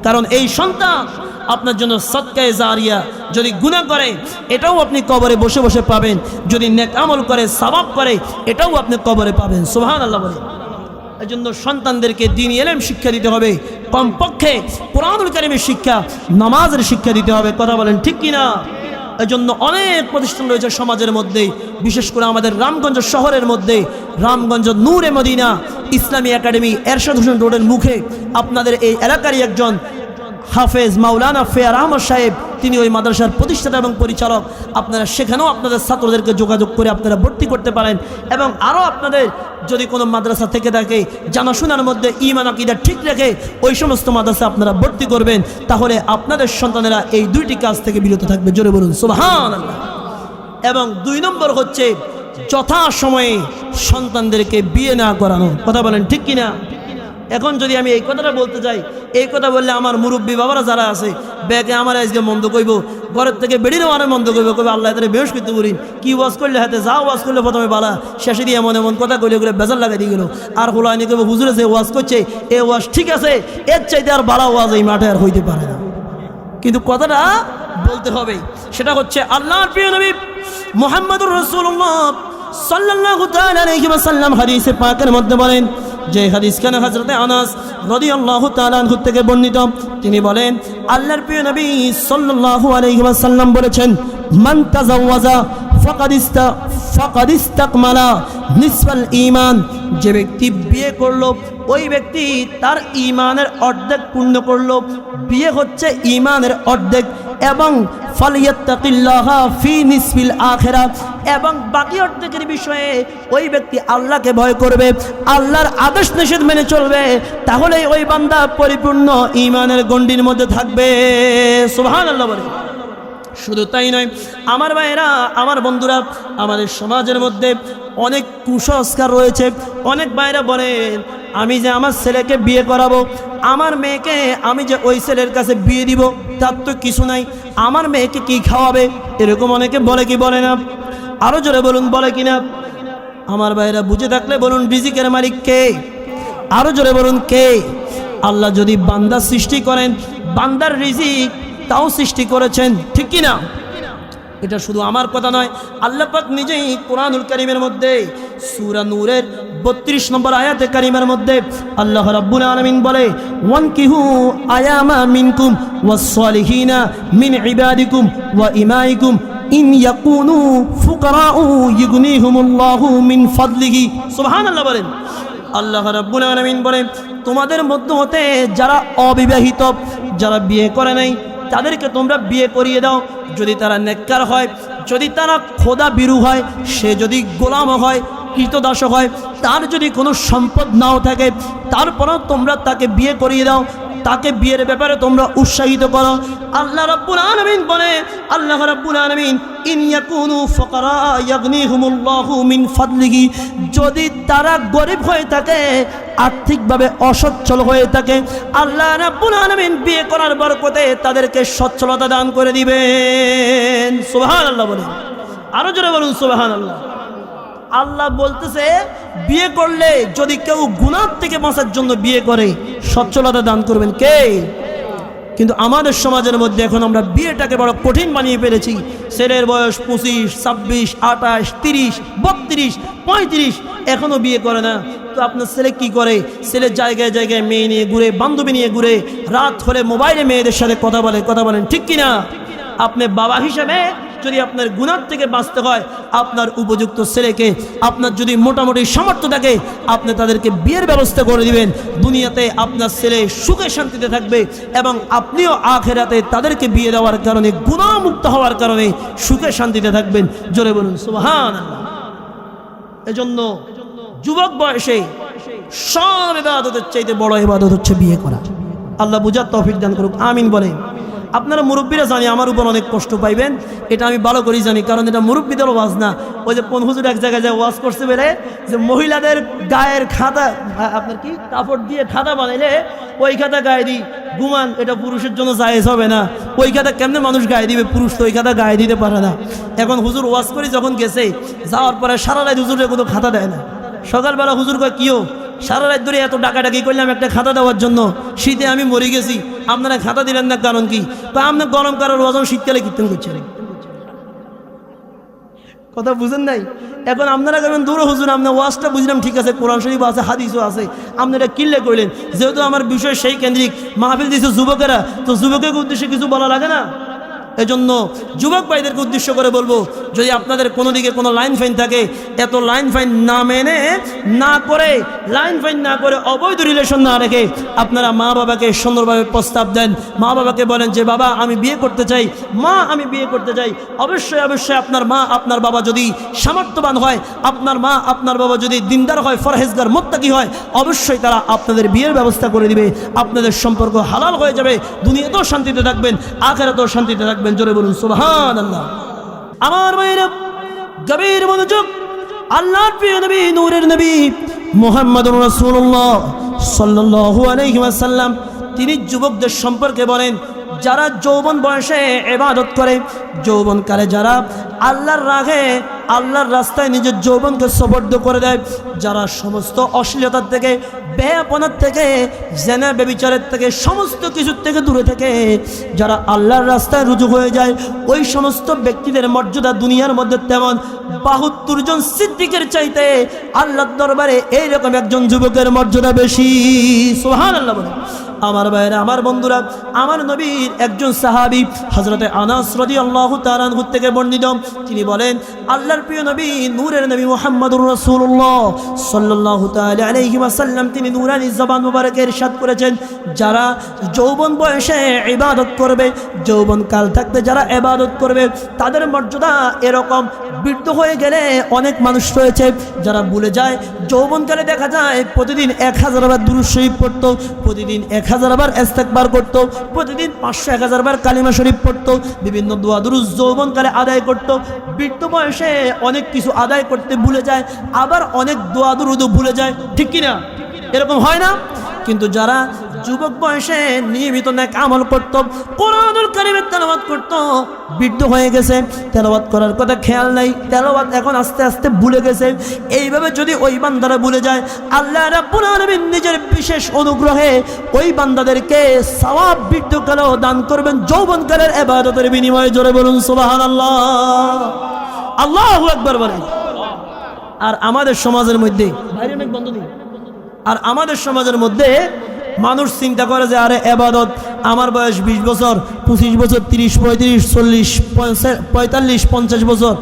কারণ এই সন্তান আপনার জন্য সদকায়ে জারিয়া, যদি গুনাহ করে এটাও আপনি কবরে বসে বসে পাবেন, যদি নেক আমল করে সওয়াব করে এটাও আপনি কবরে পাবেন। সুবহানাল্লাহ বলেন। এজন্য সন্তানদেরকে দ্বীনি ইলম শিক্ষা দিতে হবে, কমপক্ষে কোরআনুল কারীমের শিক্ষা, নামাজের শিক্ষা দিতে হবে। কথা বলেন ঠিক কিনা? এজন্য অনেক প্রতিষ্ঠান রয়েছে সমাজের মধ্যে, বিশেষ করে আমাদের রামগঞ্জ শহরের মধ্যে, রামগঞ্জ নূরে মদিনা ইসলামী একাডেমি এরশাদ হোসেন রোডের মুখে আপনাদের এই এলাকারই একজন হাফেজ মাওলানা ফেয়ার আহমদ সাহেব, তিনি ওই মাদ্রাসার প্রতিষ্ঠাতা এবং পরিচালক। আপনারা সেখানেও আপনাদের ছাত্রদেরকে যোগাযোগ করে আপনারা ভর্তি করতে পারেন। এবং আরও আপনাদের যদি কোনো মাদ্রাসা থেকে থাকে জানাশোনার মধ্যে ঈমান আকীদা ঠিক রেখে ওই সমস্ত মাদ্রাসা আপনারা ভর্তি করবেন, তাহলে আপনাদের সন্তানেরা এই 2টি কাজ থেকে বিরত থাকবে। জোরে বলুন সুবহানাল্লাহ। এবং 2 নম্বর হচ্ছে যথাসময়ে সন্তানদেরকে বিয়ে না করানো। কথা বলেন ঠিক কিনা? এখন যদি আমি এই কথাটা বলতে যাই, এই কথা বললে আমার মুরব্বী বাবারা যারা আছে ব্যাগে আমার আজকে মন্দ কইব, ঘরের থেকে বেরিয়েও আমার মন্দ কইব, কবে আল্লাহ তাদের বৃহস্পতি করি কি ওয়াজ করলে হাতে যা ওয়াজ করলে প্রথমে বালা, শেষে দিয়ে এমন এমন কথা কইলে ওগুলো বেজার লাগাই দিয়ে গেল। আর হলো আইনি কইব হুজুরে যে ওয়াজ করছে এই ওয়াজ ঠিক আছে, এর চাইতে আর বালা ওয়াজ এই মাঠে আর হইতে পারে না। কিন্তু কথাটা বলতে হবে, সেটা হচ্ছে আল্লাহর প্রিয় নবী মুহাম্মদুর রাসূলুল্লাহ সাল্লাল্লাহু তাআলা আলাইহি ওয়াসাল্লাম হাদিসে পাকের মধ্যে বলেন, যে হাদিস কেন হযরতে আনাস রাদিয়াল্লাহু তাআলা আনহু থেকে বর্ণিত, তিনি বলেন আল্লাহর প্রিয় নবী সাল্লাল্লাহু আলাইহি ওয়াসাল্লাম বলেছেন, মান তাজাওয়াজা ফাকাদ ইস্তাকমালা নিসফাল ঈমান, যে ব্যক্তি বিয়ে করলো ওই ব্যক্তি তার ঈমানের অর্ধেক পূর্ণ করলো। বিয়ে হচ্ছে ঈমানের অর্ধেক। এবং ফালিয়াত্তাকিল্লাহা ফি নিসফিল আখিরাত, এবং বাকি অর্ধেকের বিষয়ে ওই ব্যক্তি আল্লাহকে ভয় করবে, আল্লাহর আদেশ নিষেধ মেনে চলবে, তাহলেই ওই বান্দা পরিপূর্ণ ঈমানের গণ্ডির মধ্যে থাকবে। সুবহানাল্লাহ বলে। শুধু তাই নয় আমার ভাইয়েরা, আমার বন্ধুরা, আমাদের সমাজের মধ্যে অনেক কুসংস্কার রয়েছে। অনেক ভাইরা বলেন আমি যে আমার ছেলেকে বিয়ে করাবো, আমার মেয়েকে আমি যে ওই ছেলের কাছে বিয়ে দিব, তার তো কিছু নাই, আমার মেয়েকে কি খাওয়াবে, এরকম অনেকে বলে কি বলে না? আরো জোরে বলুন, বলে কিনা? আমার ভাইরা বুঝে থাকলে বলুন রিজিকের মালিক কে? আরো জোরে বলুন কে? আল্লাহ যদি বান্দা সৃষ্টি করেন, বান্দার রিজিক তাও সৃষ্টি করেছেন, ঠিক কি না? এটা শুধু আমার কথা নয়, আল্লাহ পাক নিজেই কোরআনুল কারীমের মধ্যে সূরা নূরের 32 নম্বর আয়াতে কারিমার মধ্যে আল্লাহ রাব্বুল আলামিন বলে, ওয়ানকিহু আয়ামা মিনকুম ওয়াস-সালিহিনা মিন ইবাদিকুম ওয়া ইমাইকুম ইন ইয়াকুনু ফুকারাউ ইগনিহুমুল্লাহু মিন ফাদলিহি। সুবহানাল্লাহ বলেন। আল্লাহ রাব্বুল আলামিন বলে, তোমাদের মধ্য হতে যারা অবিবাহিত, যারা বিয়ে করে নাই, তাদেরকে তোমরা বিয়ে করিয়ে দাও। যদি তারা নেককার হয়, যদি তারা খোদা বিরু হয়, সে যদি গোলাম হয়, কৃতদাস হয়, তার যদি কোনো সম্পদ নাও থাকে, তারপরেও তোমরা তাকে বিয়ে করিয়ে দাও, তাকে বিয়ের ব্যাপারে তোমরা উৎসাহিত করো। আল্লাহ রাব্বুল আলামিন বলে, আল্লাহ রাব্বুল আলামিন ইন ইয়াকুনু ফুকারা ইয়াগনিহুমুল্লাহু মিন ফাদলিহি, যদি তারা গরিব হয়ে থাকে, আর্থিকভাবে অসচ্ছল হয়ে থাকে, আল্লাহ রাব্বুল আলামিন বিয়ে করার বরকতে তাদেরকে সচ্ছলতা দান করে দিবেন। সুবহানাল্লাহ বলেন, আরো জোরে বলুন সুবহানাল্লাহ। আল্লাহ বলতেছে বিয়ে করলে যদি কেউ গুনাহ থেকে বাঁচার জন্য বিয়ে করে, সচ্ছলতা দান করবেন কে? কিন্তু আমাদের সমাজের মধ্যে এখন আমরা বিয়েটাকে বড় কঠিন বানিয়ে ফেলেছি। ছেলের বয়স 25, 26, 28, 30, 32, 35, এখনো বিয়ে করে না। তো আপনার ছেলে কি করে? ছেলে জায়গায় জায়গায় মেয়ে নিয়ে ঘুরে, বান্ধবী নিয়ে ঘুরে, রাত হলে মোবাইলে মেয়েদের সাথে কথা বলেন, ঠিক কিনা? আপনি বাবা হিসেবে যদি আপনার গুনাহ থেকে বাঁচতে হয়, আপনার উপযুক্ত ছেলেকে, আপনার যদি মোটামুটি সামর্থ্য থাকে, আপনি তাদেরকে বিয়ের ব্যবস্থা করে দিবেন। দুনিয়াতে আপনার ছেলে সুখে শান্তিতে থাকবে এবং আপনিও আখিরাতে তাদেরকে বিয়ে দেওয়ার কারণে, গুনাহ মুক্ত হওয়ার কারণে সুখে শান্তিতে থাকবেন। জোরে বলুন সুবহানাল্লাহ। এজন্য যুবক বয়সে সব ইবাদতের চাইতে বড় ইবাদত হচ্ছে বিয়ে করা। আল্লাহ বুঝার তৌফিক দান করুক, আমিন বলেন। আপনারা মুরব্বীরা জানি আমার উপর অনেক কষ্ট পাইবেন, এটা আমি ভালো করেই জানি, কারণ এটা মুরব্বীদের ওয়াজ না। ওই যে কোন হুজুর এক জায়গায় ওয়াজ করছে বেড়ে যে মহিলাদের গায়ের খাতা, আপনার কি কাপড় দিয়ে খাতা বানাইলে ওই খাতা গায়ে দিই ঘুমান, এটা পুরুষের জন্য জায়েজ হবে না। ওই খাতা কেমনে মানুষ গায়ে দিবে? পুরুষ তো ওই খাতা গায়ে দিতে পারে না। এখন হুজুর ওয়াজ করে যখন গেছে, যাওয়ার পরে সারা রাত হুজুরের কোনো খাতা দেয় না। সকালবেলা হুজুর কয় কিও, সারা রাত ধরে এত ডাকাডাকি করলাম একটা খাতা দেওয়ার জন্য, শীতে আমি মরে গেছি, আপনারা খাতা দিলেন না, কারণ কি? তা আপনার গরম কারোর ওজন শীতকালে কীর্তন করছেন, কথা বুঝেন নাই? এখন আপনারা কেমন দূর হুজুর, আপনার ওয়াজটা বুঝলাম ঠিক আছে, কোরআন শরীফ আছে, হাদিসও আছে, আপনারা কিল্লে করলেন। যেহেতু আমার বিষয় সেই কেন্দ্রিক মাহফিল দিয়েছে যুবকেরা, তো যুবকের উদ্দেশ্যে কিছু বলা লাগে না? এজন্য যুবক ভাইদেরকে উদ্দেশ্য করে বলবো, যদি আপনাদের কোনো দিকে কোনো লাইন ফাইন থাকে, এত লাইন ফাইন না মেনে না করে, লাইন ফাইন না করে, অবৈধ রিলেশন না রেখে আপনারা মা বাবাকে সুন্দরভাবে প্রস্তাব দেন। মা বাবাকে বলেন যে বাবা আমি বিয়ে করতে চাই, মা আমি বিয়ে করতে চাই। অবশ্যই অবশ্যই আপনার মা আপনার বাবা যদি সামর্থ্যবান হয়, আপনার মা আপনার বাবা যদি দিনদার হয়, ফরহেজগার মুত্তাকি হয়, অবশ্যই তারা আপনাদের বিয়ের ব্যবস্থা করে দিবে। আপনাদের সম্পর্ক হালাল হয়ে যাবে, দুনিয়াতেও শান্তিতে থাকবেন, আখিরাতেও শান্তিতে থাকবেন। জোরে বলুন সুবহানাল্লাহ। আমার ভাইরা গভীর মনোযোগ, আল্লাহর প্রিয় নবী, নূরের নবী মুহাম্মদুর রাসূলুল্লাহ সাল্লাল্লাহু আলাইহি ওয়াসাল্লাম তিনি যুবকদের সম্পর্কে বলেন, যারা যৌবন বয়সে ইবাদত করে, যৌবনকালে যারা আল্লাহর রাগে, আল্লাহর রাস্তায় নিজের যৌবনকে সুপর্দ করে দেয়, যারা সমস্ত অশ্লীলতার থেকে, বেয়াপনার থেকে, জেনা ব্যভিচারের থেকে, সমস্ত কিছুর থেকে দূরে থেকে যারা আল্লাহর রাস্তায় রুজু হয়ে যায়, ওই সমস্ত ব্যক্তিদের মর্যাদা দুনিয়ার মধ্যে তেমন 72 জন সিদ্দিকের চাইতে আল্লাহর দরবারে এইরকম একজন যুবকের মর্যাদা বেশি। সুবহানাল্লাহ বলেন। আমার ভাইরা, আমার বন্ধুরা, আমার নবীর একজন সাহাবী হযরতে আনাস রাদিয়াল্লাহু তাআলা আনহু থেকে বর্ণিত, তিনি বলেন আল্লাহর প্রিয় নবী, নূরের নবী মুহাম্মদুর রাসূলুল্লাহ সাল্লাল্লাহু তাআলা আলাইহি ওয়াসাল্লাম তিনি নূরানী জবান মুবারকে ইরশাদ করেছেন, যারা যৌবন বয়সে ইবাদত করবে, যৌবন কাল থাকতে যারা ইবাদত করবে, তাদের মর্যাদা এরকম। বৃদ্ধ হয়ে গেলে অনেক মানুষ রয়েছে যারা ভুলে যায়, যৌবনকালে দেখা যায় প্রতিদিন 1000 বার দুরূদ শরীফ পড়তো, প্রতিদিন 1000 বার ইস্তেগফার করত, প্রতিদিন 500-1000 বার কালিমা শরীফ পড়তো, বিভিন্ন দোয়া দুরূদ যৌবনকালে আদায় করত। বৃদ্ধ বয়সে অনেক কিছু আদায় করতে ভুলে যায়, আবার অনেক দোয়া দুরূদও ভুলে যায়, ঠিক কিনা? এরকম হয় না? কিন্তু যারা যুবক বয়সে নিয়মিত নেক আমল করত, কোরআনুল কারীমের তেলাওয়াত করত, বৃদ্ধ হয়ে গেছে, তেলাওয়াত করার কথা খেয়াল নাই, তেলাওয়াত এখন আস্তে আস্তে ভুলে গেছে। এইভাবে যদি ওই বান্দারা ভুলে যায়, আল্লাহ রাব্বুল আলামিন নিজের বিশেষ অনুগ্রহে ওই বান্দাদেরকে সওয়াব বৃদ্ধকালেও দান করবেন, যৌবনকালের ইবাদতের বিনিময়ে। জোরে বলুন সুবহানাল্লাহ, আল্লাহু আকবার বলেন। আর আমাদের সমাজের মধ্যে বাইরে অনেক বন্ধ নেই, আর আমাদের সমাজের মধ্যে মানুষ চিন্তা করে যে আরে ইবাদত, আমার বয়স 20 বছর, 25 বছর, 30, 35, 40, 45, 50 বছর,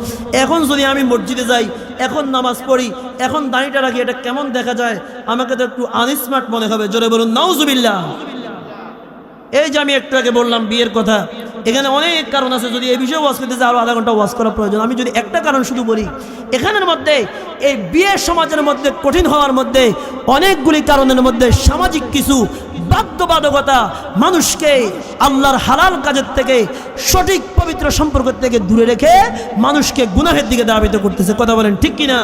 এখন যদি আমি মসজিদে যাই, এখন নামাজ পড়ি, এখন দাঁড়িটা রাখি, এটা কেমন দেখা যায়, আমাকে তো একটু আনস্মার্ট মনে হবে। জোরে বলুন নাউজুবিল্লাহ। এই যে আমি একটু আগে বললাম বিয়ের কথা, এখানে অনেক কারণ আছে, যদি এই বিষয়ে ওয়াজ করতে আরো আধা ঘন্টা ওয়াজ করা প্রয়োজন। আমি যদি একটা কারণ শুধু বলি, এখানের মধ্যে এই বিয়ে সমাজের মধ্যে কঠিন হওয়ার মধ্যে অনেকগুলি কারণের মধ্যে সামাজিক কিছু বাধ্যবাধকতা মানুষকে আল্লাহর হালাল কাজের থেকে, সঠিক পবিত্র সম্পর্ক থেকে দূরে রেখে মানুষকে গুনাহের দিকে ধাবিত করতেছে। কথা বলেন ঠিক কিনা?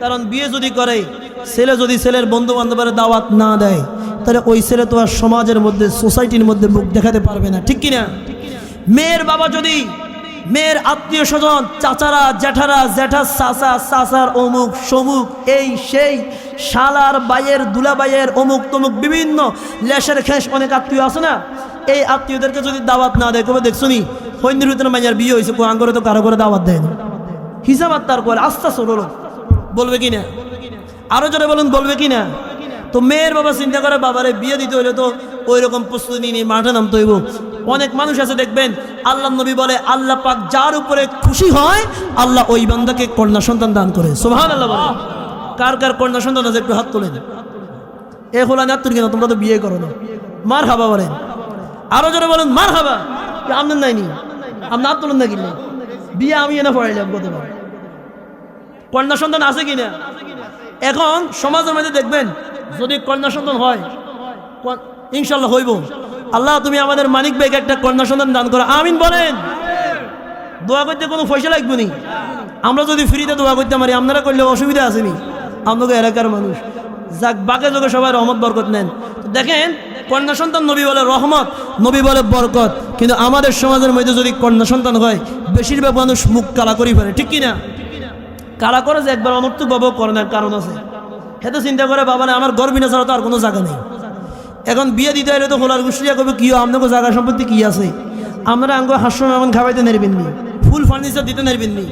কারণ বিয়ে যদি করে, ছেলে যদি ছেলের বন্ধু বান্ধবের দাওয়াত না দেয়, তাহলে ওই ছেলে তো আর সমাজের মধ্যে, সোসাইটির মধ্যে মুখ দেখাতে পারবে না, ঠিক কিনা? মেয়ের বাবা যদি মেয়ের আত্মীয় স্বজন, চাচারা, জ্যাঠারা, জ্যাঠার চাচা, চাচার অমুক সমুক, এই সেই শালার বাইয়ের, দুলাবাইয়ের অমুক তমুক বিভিন্ন লেশের খেস অনেক আত্মীয় আছে না, এই আত্মীয়দেরকে যদি দাওয়াত না দেয়, কবে দেখছো নি হইন্দির ভিতরে মাইয়ার বিয়ে হয়েছে, কোরআন করে তো কারো করে দাওয়াত দেয় না, হিসাব আর তার করে আস্তে চলো, বলবে কি না? আরো জোরে বলুন, বলবে কি না? তো মেয়ের বাবা চিন্তা করে, বাবারে বিয়ে দিতে হইলে তো ওই রকম প্রস্তুতি নিয়ে মাঠে নামতে হইব। অনেক মানুষ আছে দেখবেন, আল্লাহ নবী বলে, আল্লাহ পাক যার উপরে খুশি হয়, আল্লাহ ওই বান্দাকে কন্যা সন্তান দান করে। সুবহানাল্লাহ বলে। কার কার কন্যা সন্তান আছে একটু হাত তোলেন। এ হলো না তুই কেন, তোমরা তো বিয়ে করো না। মারহাবা বলেন, আরো জোরে বলেন মারহাবা। আপনার নাইনি, আপনি হাত তোলেন না কিনা? বিয়ে আমি এনে পড়াইলাম কতবার। কন্যা সন্তান আছে কিনা? এখন সমাজের মধ্যে দেখবেন, যদি কন্যা সন্তান হয়, ইনশাল্লাহ হইব, আল্লাহ তুমি আমাদের মানিক ভাইকে একটা কন্যা সন্তান দান করো, আমিন বলেন। দোয়া করতে কোনো পয়সা লাগবে নি, আমরা যদি ফ্রিতে দোয়া করতে পারি, আপনারা করলে অসুবিধা আসেনি, আপনাকে এলাকার মানুষ যাক বাকে যোগে সবাই রহমত বরকত নেন। দেখেন, কন্যা সন্তান নবী বলে রহমত, নবী বলে বরকত, কিন্তু আমাদের সমাজের মধ্যে যদি কন্যা সন্তান হয়, বেশিরভাগ মানুষ মুখ কালা করি ফেলে, ঠিক কিনা? কালা করে যে একবার অমর্তুক বাবাও করে না, কারণ আছে। হেতে চিন্তা করে, বাবা না আমার গর্বিনা ছাড়া তো আর কোনো জায়গা নেই। এখন বিয়ে দিতে হলে তো হোলার গুসলিয়া করবে, কি আপনাকে জায়গা সম্পত্তি কি আছে, আমরা আঙ্গ হাস্য এমন খাওয়াইতে নেরবেন নি, ফুল ফার্নিচার দিতে নেরবেন নি,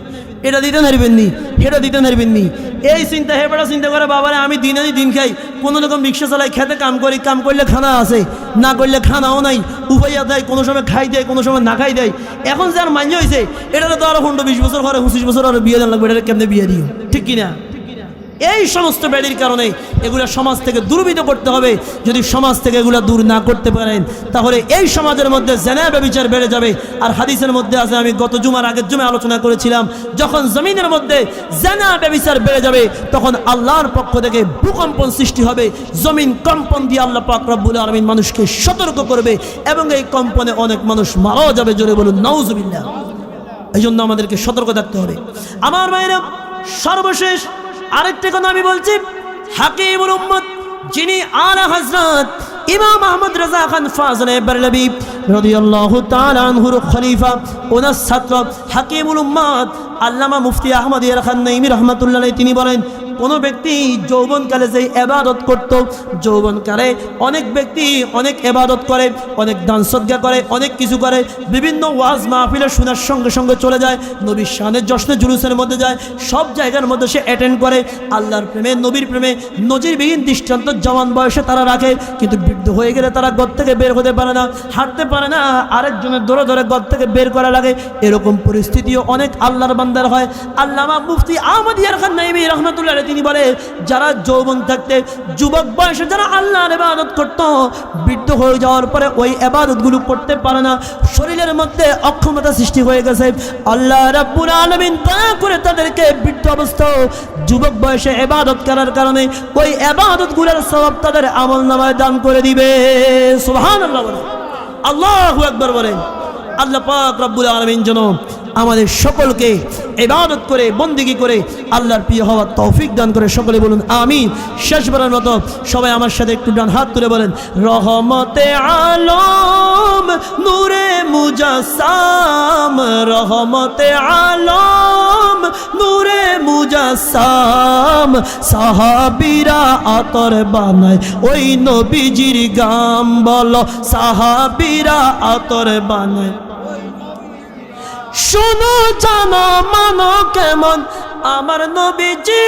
এটা দিতে নেরবেন নি, সেটা দিতে নেরবেন নি, এই চিন্তা হেবেটা চিন্তা করে, বাবারে আমি দিন আনি দিন খাই, কোনো রকম রিক্সা চালাই, খেতে কাম করি, কাম করলে খানা আছে, না করলে খানাও নাই, উপাইয়া দেয়, কোনো সময় খাই দেয়, কোনো সময় না খাই দেয়। এখন যার মান্য হয়েছে, এটা তো আরো 15-20 বছর ঘরে, 25 বছর আরো বিয়ে দেন লাগবে, এটা কেমনে বিয়ে দিও, ঠিক কিনা? এই সমস্ত ব্যাধির কারণে এগুলা সমাজ থেকে দূরীভূত করতে হবে। যদি সমাজ থেকে এগুলা দূর না করতে পারেন, তাহলে এই সমাজের মধ্যে জেনা ব্যভিচার বেড়ে যাবে। আর হাদিসের মধ্যে আছে, আমি গত জুমার আগের জুমে আলোচনা করেছিলাম, যখন জমিনের মধ্যে জেনা ব্যভিচার বেড়ে যাবে, তখন আল্লাহর পক্ষ থেকে ভূকম্পন সৃষ্টি হবে, জমিন কম্পন দিয়ে আল্লাহ পাক রব্বুল আলামিন মানুষকে সতর্ক করবে, এবং এই কম্পনে অনেক মানুষ মারাও যাবে। জোরে বলুন নাউজুবিল্লাহ। এই জন্য আমাদেরকে সতর্ক থাকতে হবে। আমার ভাইরা, সর্বশেষ আরেকটা কথা আমি বলছি, হাকিমুল উম্মত যিনি আলা হযরত ইমাম আহমদ রাজা খান ফাজলে বারলবি রাদিয়াল্লাহু তাআলা আনহুর খলিফা, ওনার ছাত্র হাকিমুল উম্মত আল্লামা মুফতি আহমদ ইয়ার খান নাইমি রহমাতুল্লাহ আলাইহি, তিনি বলেন, কোনো ব্যক্তি যৌবনকালে যে ইবাদত করত, যৌবনকালে অনেক ব্যক্তি অনেক ইবাদত করে, অনেক দান সদকা করে, অনেক কিছু করে, বিভিন্ন ওয়াজ মাহফিলে শোনার সঙ্গে সঙ্গে চলে যায়, নবীর শানের জশ্নে জুলুসের মধ্যে যায়, সব জায়গার মধ্যে সে অ্যাটেন্ড করে, আল্লাহর প্রেমে, নবীর প্রেমে নজিরবিহীন দৃষ্টান্ত জওয়ান বয়সে তারা রাখে, কিন্তু বৃদ্ধ হয়ে গেলে তারা ঘর থেকে বের হতে পারে না, হাঁটতে পারে না, আরেকজনের ধরে ধরে ঘর থেকে বের করা লাগে। এরকম পরিস্থিতিও অনেক আল্লাহর বান্দার হয়। আল্লামা মুফতি আহমদ ইয়ার খান নাইমি রহমাতুল্লাহ আলাইহি তিনি বলে যারা যৌবন থাকতে যুবক বয়সে যারা আল্লাহর ইবাদত করত, বৃদ্ধ হয়ে যাওয়ার পরে ওই ইবাদতগুলো করতে পারে না, শরীরের মধ্যে অক্ষমতা সৃষ্টি হয়ে গেছে, আল্লাহ রাব্বুল আলামিন দয়া করে তাদেরকে বৃদ্ধ অবস্থা যুবক বয়সে ইবাদত করার কারণে ওই ইবাদতগুলোর সওয়াব তাদের আমলনামায় দান করে দিবে। সুবহানাল্লাহ বলেন, আল্লাহু আকবার বলেন। আল্লাহ পাক রব্বুল আলামিন যেন আমাদের সকলকে ইবাদত করে বন্দেগী করে আল্লাহর প্রিয় হওয়ার তৌফিক দান করে, সকলে বলুন আমিন। শেষবারের মতো সবাই আমার সাথে একটু ডান হাত তুলে বলেন, রহমতে আলম নূরে মুজাসসাম, রহমতে আলম নূরে মুজাসসাম, সাহাবীরা আতর বানায় ওই নবীজির গাম, বলো সাহাবীরা আতর বানায়। শোনো জানো মানো কেমন আমার নবীজি,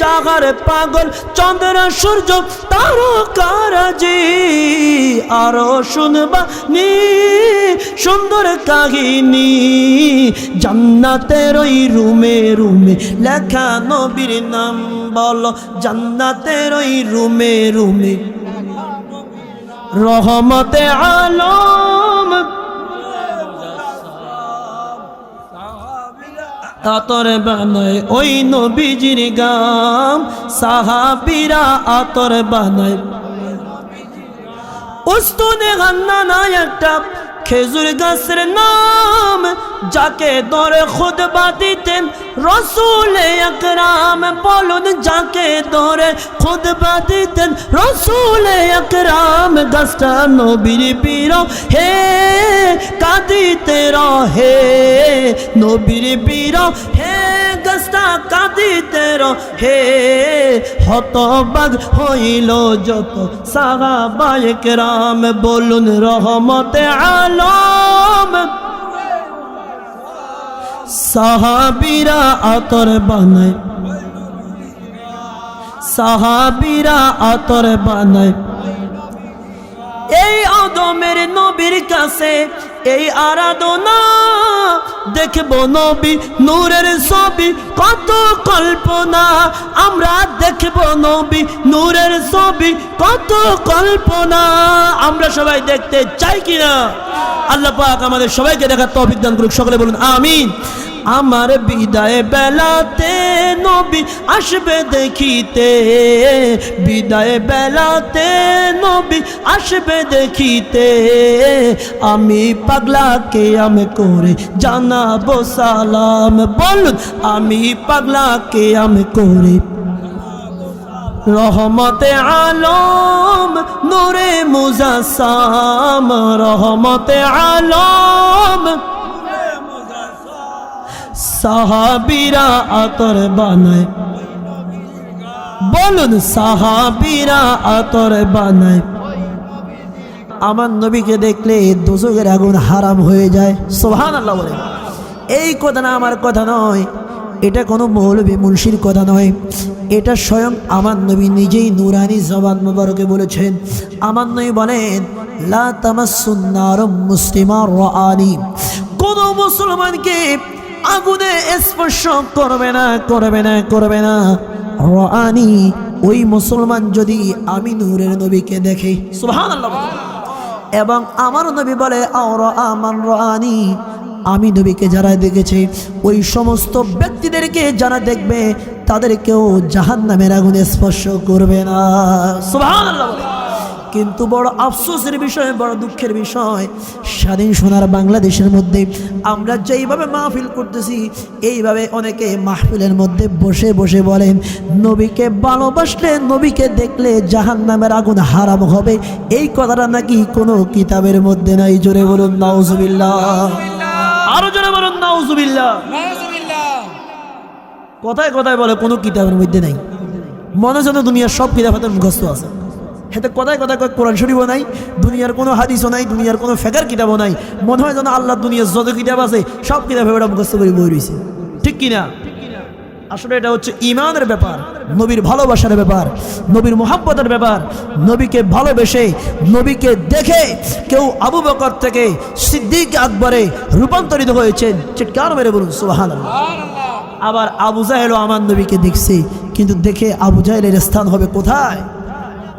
জাগার পাগল চন্দ্র সূর্য তারকারাজি, আরো শুনবা নি সুন্দর কাহিনী, জান্নাতের ওই রুমে রুমে লেখা নবীর নাম, বলো জান্নাতের ওই রুমে রুমে। রহমতে আলম আতর বানায় ওই নবীজির গাম, সাহাবীরা আতর বানায়। উস্তুনে গান্না একটা খেজুর গাছের নাম, যাকে ধরে খুতবা দিতেন রাসূল আকরাম, বলুন যাকে ধরে খুতবা দিতেন রাসূল আকরাম, গাছটা নবীর পীর হে কাঁদিতে রহে, নবীর পীর হে গাছটা কাঁদিতে রহে, হতবাক হইল যত সাহাবায়ে কেরাম, বলুন রহমতে আলম সাহাবীরা আতর বানায়, সাহাবীরা আতর বানায়। এই আদমের নবীর কাছে এই আরাধনা, দেখব নবী নূরের ছবি কত কল্পনা, আমরা দেখব নবী নূরের ছবি কত কল্পনা, আমরা সবাই দেখতে চাই কিনা? আল্লাহ পাক আমাদের সবাইকে দেখার তৌফিক দান করুক, সকলে বলুন আমিন। আমার বিদায় বেলাতে নবী আসবে দেখিতে, বিদায় বেলাতে নবী আসবে দেখিতে, আমি পাগলাকে আমি করে জানাবো সালাম, বলুন আমি পাগলাকে আমি করে। রহমতে আলম নূরে মুজাসসাম, রহমতে আলম সাহাবীরা আতর বানায়, বলুন সাহাবীরা আতর বানায়। আমার নবীকে দেখলে দোজখের আগুন হারাম হয়ে যায়, সুবহানাল্লাহ বলেন। এই কথা না আমার কথা নয়, এটা কোনো মৌলবী মুন্সির কথা নয়, এটা স্বয়ং আমার নবী নিজেই নুরানি জবান মুবারকে বলেছেন। আমার নবী বলেন লা তামাসসুন নার মুসলিমান রাআনি, কোন মুসলমানকে আগুনে স্পর্শ করবে না, করবে না, করবে না। রাআনি, ওই মুসলমান যদি আমি নূরের নবীকে দেখে, সুবহানাল্লাহ। এবং আমার নবী বলে আওরা আমান রাআনি, আমি নবীকে যারা দেখেছে ওই সমস্ত ব্যক্তিদেরকে যারা দেখবে তাদেরকেও জাহান্নামের আগুনে স্পর্শ করবে না, সুবহানাল্লাহ। কিন্তু বড় আফসোসের বিষয়, বড় দুঃখের বিষয়, স্বাধীন সোনার বাংলাদেশের মধ্যে আমরা যেইভাবে মাহফিল করতেছি, এইভাবে অনেকে মাহফিলের মধ্যে বসে বসে বলেন নবীকে ভালোবাসলে, নবীকে দেখলে জাহান্নামের আগুন হারাম হবে। এই কথাটা নাকি কোনো কিতাবের মধ্যে নাই। জোরে বলুন নাউজুবিল্লাহ, আরো জোরে বলুন নাউজুবিল্লাহ। কথায় কথায় বলে কোনো কিতাবের মধ্যে নাই, মনে যেন দুনিয়ার সব কিতাব হাতে মুখস্থ আছে। হেতে কথায় কথায় কোরআন শরীফও নাই, দুনিয়ার কোনো হাদিসও নাই, দুনিয়ার কোনো ফেকার কিতাবও নাই। মনে হয় যেন আল্লাহ দুনিয়ার যত কিতাব আছে সব কিতাব এটা মুখস্থ করে বই রয়েছে, ঠিক কিনা? আসলে এটা হচ্ছে ঈমানের ব্যাপার, নবীর ভালোবাসার ব্যাপার, নবীর মুহাব্বতের ব্যাপার। নবীকে ভালোবেসে, নবীকে দেখে কেউ আবু বকর থেকে সিদ্দিক আকবরে রূপান্তরিত হয়েছেন। চিৎকার মেরে বলুন সুবহানাল্লাহ। আবার আবু জাহেলও আমার নবীকে দেখছে, কিন্তু দেখে আবু জাহেলের স্থান হবে কোথায়?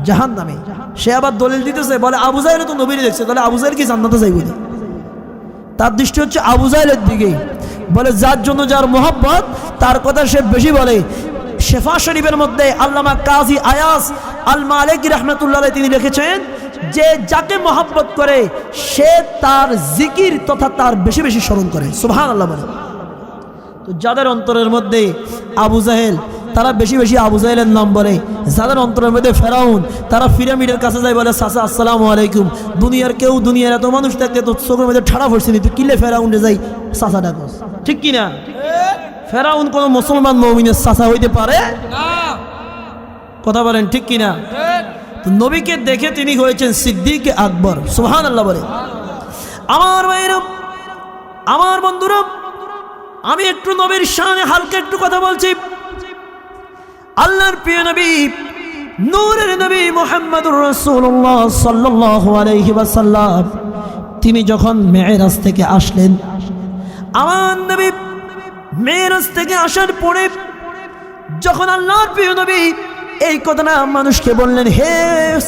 জাহান্নামে। সে আবার দলিল দিতেছে, বলে আবু জাহেলও তো নবীর দেখছে, তাহলে আবু জাহেল কি জান্নাতে যাইব না? তার দৃষ্টি হচ্ছে আবু জাহেলের দিকে। বলে যার জন্য যার মোহাব্বত তার কথা সে বেশি বলে। শেফা শরীফের মধ্যে আল্লামা কাজী আয়াজ আল মালিকি রাহমাতুল্লাহ আলাইহি তিনি লিখেছেন যে যাকে মোহাব্বত করে সে তার জিকির তথা তার বেশি বেশি স্মরণ করে। সুবহানাল্লাহ বলে। তো যাদের অন্তরের মধ্যে আবু জাহেল তারা বেশি বেশি আবু জাহেলের নাম বলে। যাদের অন্তরের মধ্যে ফেরাউন তারা পিরামিডের কাছে যায় বলে চাচা আসসালামু আলাইকুম। দুনিয়ার কেউ দুনিয়ার এত মানুষ থাকতে তো চোখের মধ্যে ঠাড়া পড়ছে নি, তুই কিলে ফেরাউনে যাই চাচা ডাকো, ঠিক কিনা? ফেরাউন কোন মুসলমান মুমিনের চাচা হইতে পারে না? কথা বলেন ঠিক কিনা? তো নবীকে দেখে তিনি হয়েছেন সিদ্দিক আকবর। সুবহানাল্লাহ বলে। আমার ভাইরা, আমার বন্ধুরা, আমি একটু নবীর শানে হালকা একটু কথা বলছি। আল্লাহর প্রিয় নবী, নূরের নবী মুহাম্মদুর রাসূলুল্লাহ সাল্লাল্লাহু আলাইহি ওয়াসাল্লাম তিনি যখন মেরাজ থেকে আসলেন, আমার নবী মেরাজ থেকে আসার পরে যখন আল্লাহর প্রিয় নবী এই কথাটা মানুষকে বললেন, হে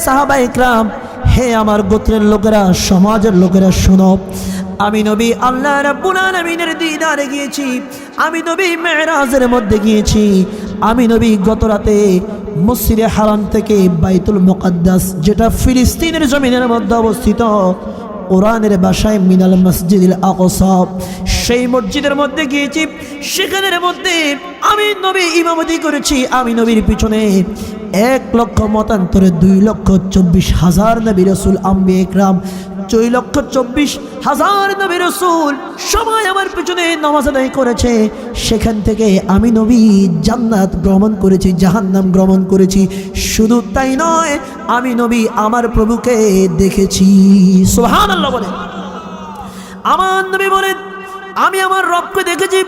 সাহাবায়ে ইকরাম, হে আমার গোত্রের লোকেরা, সমাজের লোকেরা শোনো, আমি নবী আল্লাহ রাব্বুল আলামিনের দিদারে গিয়েছি, আমি নবী মেরাজের মধ্যে গিয়েছি, আমি নবী গত রাতে মসজিদে হারাম থেকে বাইতুল মুকাদ্দাস যেটা ফিলিস্তিনের জমিনের মধ্যে অবস্থিত, কোরআনের ভাষায় মিনাল মসজিদুল আকসা, সেই মসজিদের মধ্যে গিয়েছি। সেখানের মধ্যে আমি নবী ইমামতি করেছি। আমি নবীর পিছনে 1 লক্ষ মতান্তরে 2,24,000 নবী রাসূল আম্বিয়া ইকরাম, 2,24,000 নবী রাসূল সবাই আমার পিছনে নামাজ আদায় করেছে। সেখান থেকে আমি নবী জান্নাত গ্রহণ করেছি, জাহান্নাম গ্রহণ করেছি। শুধু তাই নয়, আমি নবী আমার প্রভুকে দেখেছি। সুবহানাল্লাহ বলে। আমার নবী বলেন, আমি আমার রবকে দেখেছি,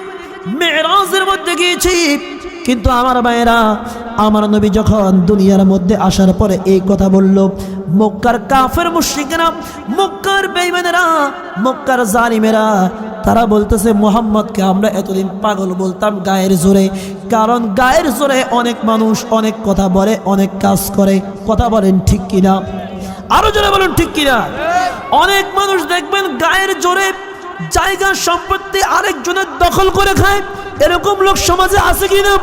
মেরাজের মধ্যে গিয়েছি। কিন্তু আমার ভাইয়েরা, আমার নবী যখন দুনিয়ার মধ্যে আসার পরে এই কথা বলল, মক্কার কাফের মুশরিকরা, মক্কার বেঈমানেরা, মক্কার জালিমেরা তারা বলতেছে মুহাম্মদকে আমরা এতদিন পাগল বলতাম গায়ের জোরে, কারণ গায়ের জোরে অনেক মানুষ অনেক কথা বলে, অনেক কাজ করে। কথা বলেন ঠিক কিনা? আরো জোরে বলুন ঠিক কিনা? অনেক মানুষ দেখবেন গায়ের জোরে জায়গা সম্পত্তি আরেকজনের দখল করে খায়, এরকম লোক সমাজে আছে কিনা?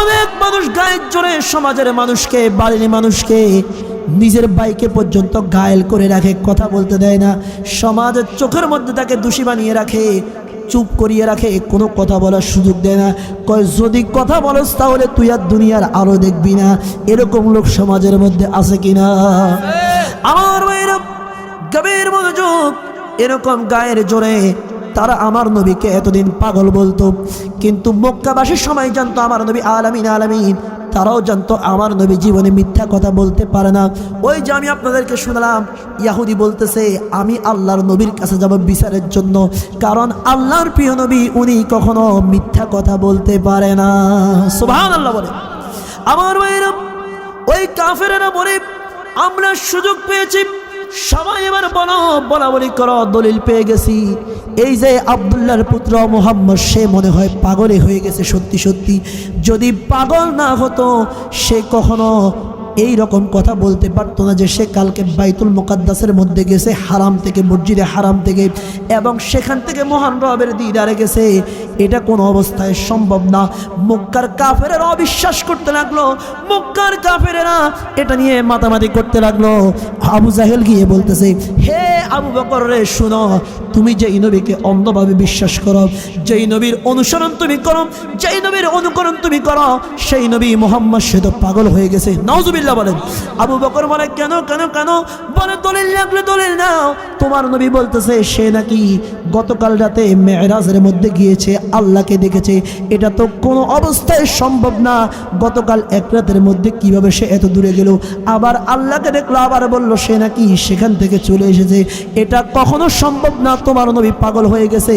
অনেক মানুষ গায়ের জোরে সমাজের মানুষকে, বাড়ির মানুষকে, নিজের বাইকে পর্যন্ত ঘায়েল করে রাখে, কথা বলতে দেয় না, সমাজের চোখের মধ্যে তাকে দোষী বানিয়ে রাখে, চুপ করিয়ে রাখে, কোনো কথা বলার সুযোগ দেয় না। কয় যদি কথা বলস তাহলে তুই আর দুনিয়ার আলো দেখবি না। এরকম লোক সমাজের মধ্যে আছে কিনা? আমার ভাইরা, গভীর মনোযোগ। এরকম গায়ের জোরে তারা আমার নবীকে এতদিন পাগল বলতো, কিন্তু মক্কাবাসীর সবাই জানতো আমার নবী আলামিন আলামিন। তারাও জানতো আমার নবী জীবনে মিথ্যা কথা বলতে পারে না। ওই যে আমি আপনাদেরকে শুনলাম, ইহুদি বলতেছে আমি আল্লাহর নবীর কাছে যাব বিচারের জন্য, কারণ আল্লাহর প্রিয় নবী উনি কখনো মিথ্যা কথা বলতে পারে না। সুবহানাল্লাহ বলে। আমার ভাইরা, ওই কাফেরেরা বলে আমরা সুযোগ পেয়েছি, সবাই এবার বলা বলি করো, দলিল পেয়ে গেছি। এই যে আব্দুল্লাহর পুত্র মুহাম্মদ, সে মনে হয় পাগলই হয়ে গেছে সত্যি সত্যি। যদি পাগল না হতো সে কখনো এই রকম কথা বলতে পারতো না যে সে কালকে বাইতুল মুকাদ্দাসের মধ্যে গেছে, হারাম থেকে, মসজিদে হারাম থেকে, এবং সেখান থেকে মহান রবের দিদারে গেছে। এটা কোনো অবস্থায় সম্ভব না। মক্কার কাফেরেরা অবিশ্বাস করতে লাগলো, মক্কার কাফেরেরা এটা নিয়ে মাতামাতি করতে লাগলো। আবু জাহেল গিয়ে বলতেছে, হে আবু বকর রে, শুনো, তুমি যেই নবীকে অন্ধভাবে বিশ্বাস করো, যেই নবীর অনুসরণ তুমি করো, যেই নবীর অনুকরণ তুমি করো, সেই নবী মুহাম্মদ সে তো পাগল হয়ে গেছে। নাউজুবিল্লাহ বলেন। আবু বকর বলে কেন কেন কেন? বলে দলিল লাগলে দলিল নাও। তোমার নবী বলতেছে সে নাকি গতকাল রাতে মেরাজের মধ্যে গিয়েছে, আল্লাহকে দেখেছে। এটা তো কোনো অবস্থায় সম্ভব না। গতকাল এক রাতের মধ্যে কিভাবে সে এত দূরে গেল? আবার আল্লাহকে দেখলো, আবার বললো সে নাকি সেখান থেকে চলে এসেছে। এটা কখনো সম্ভব না। তোমার নবী পাগল হয়ে গেছে।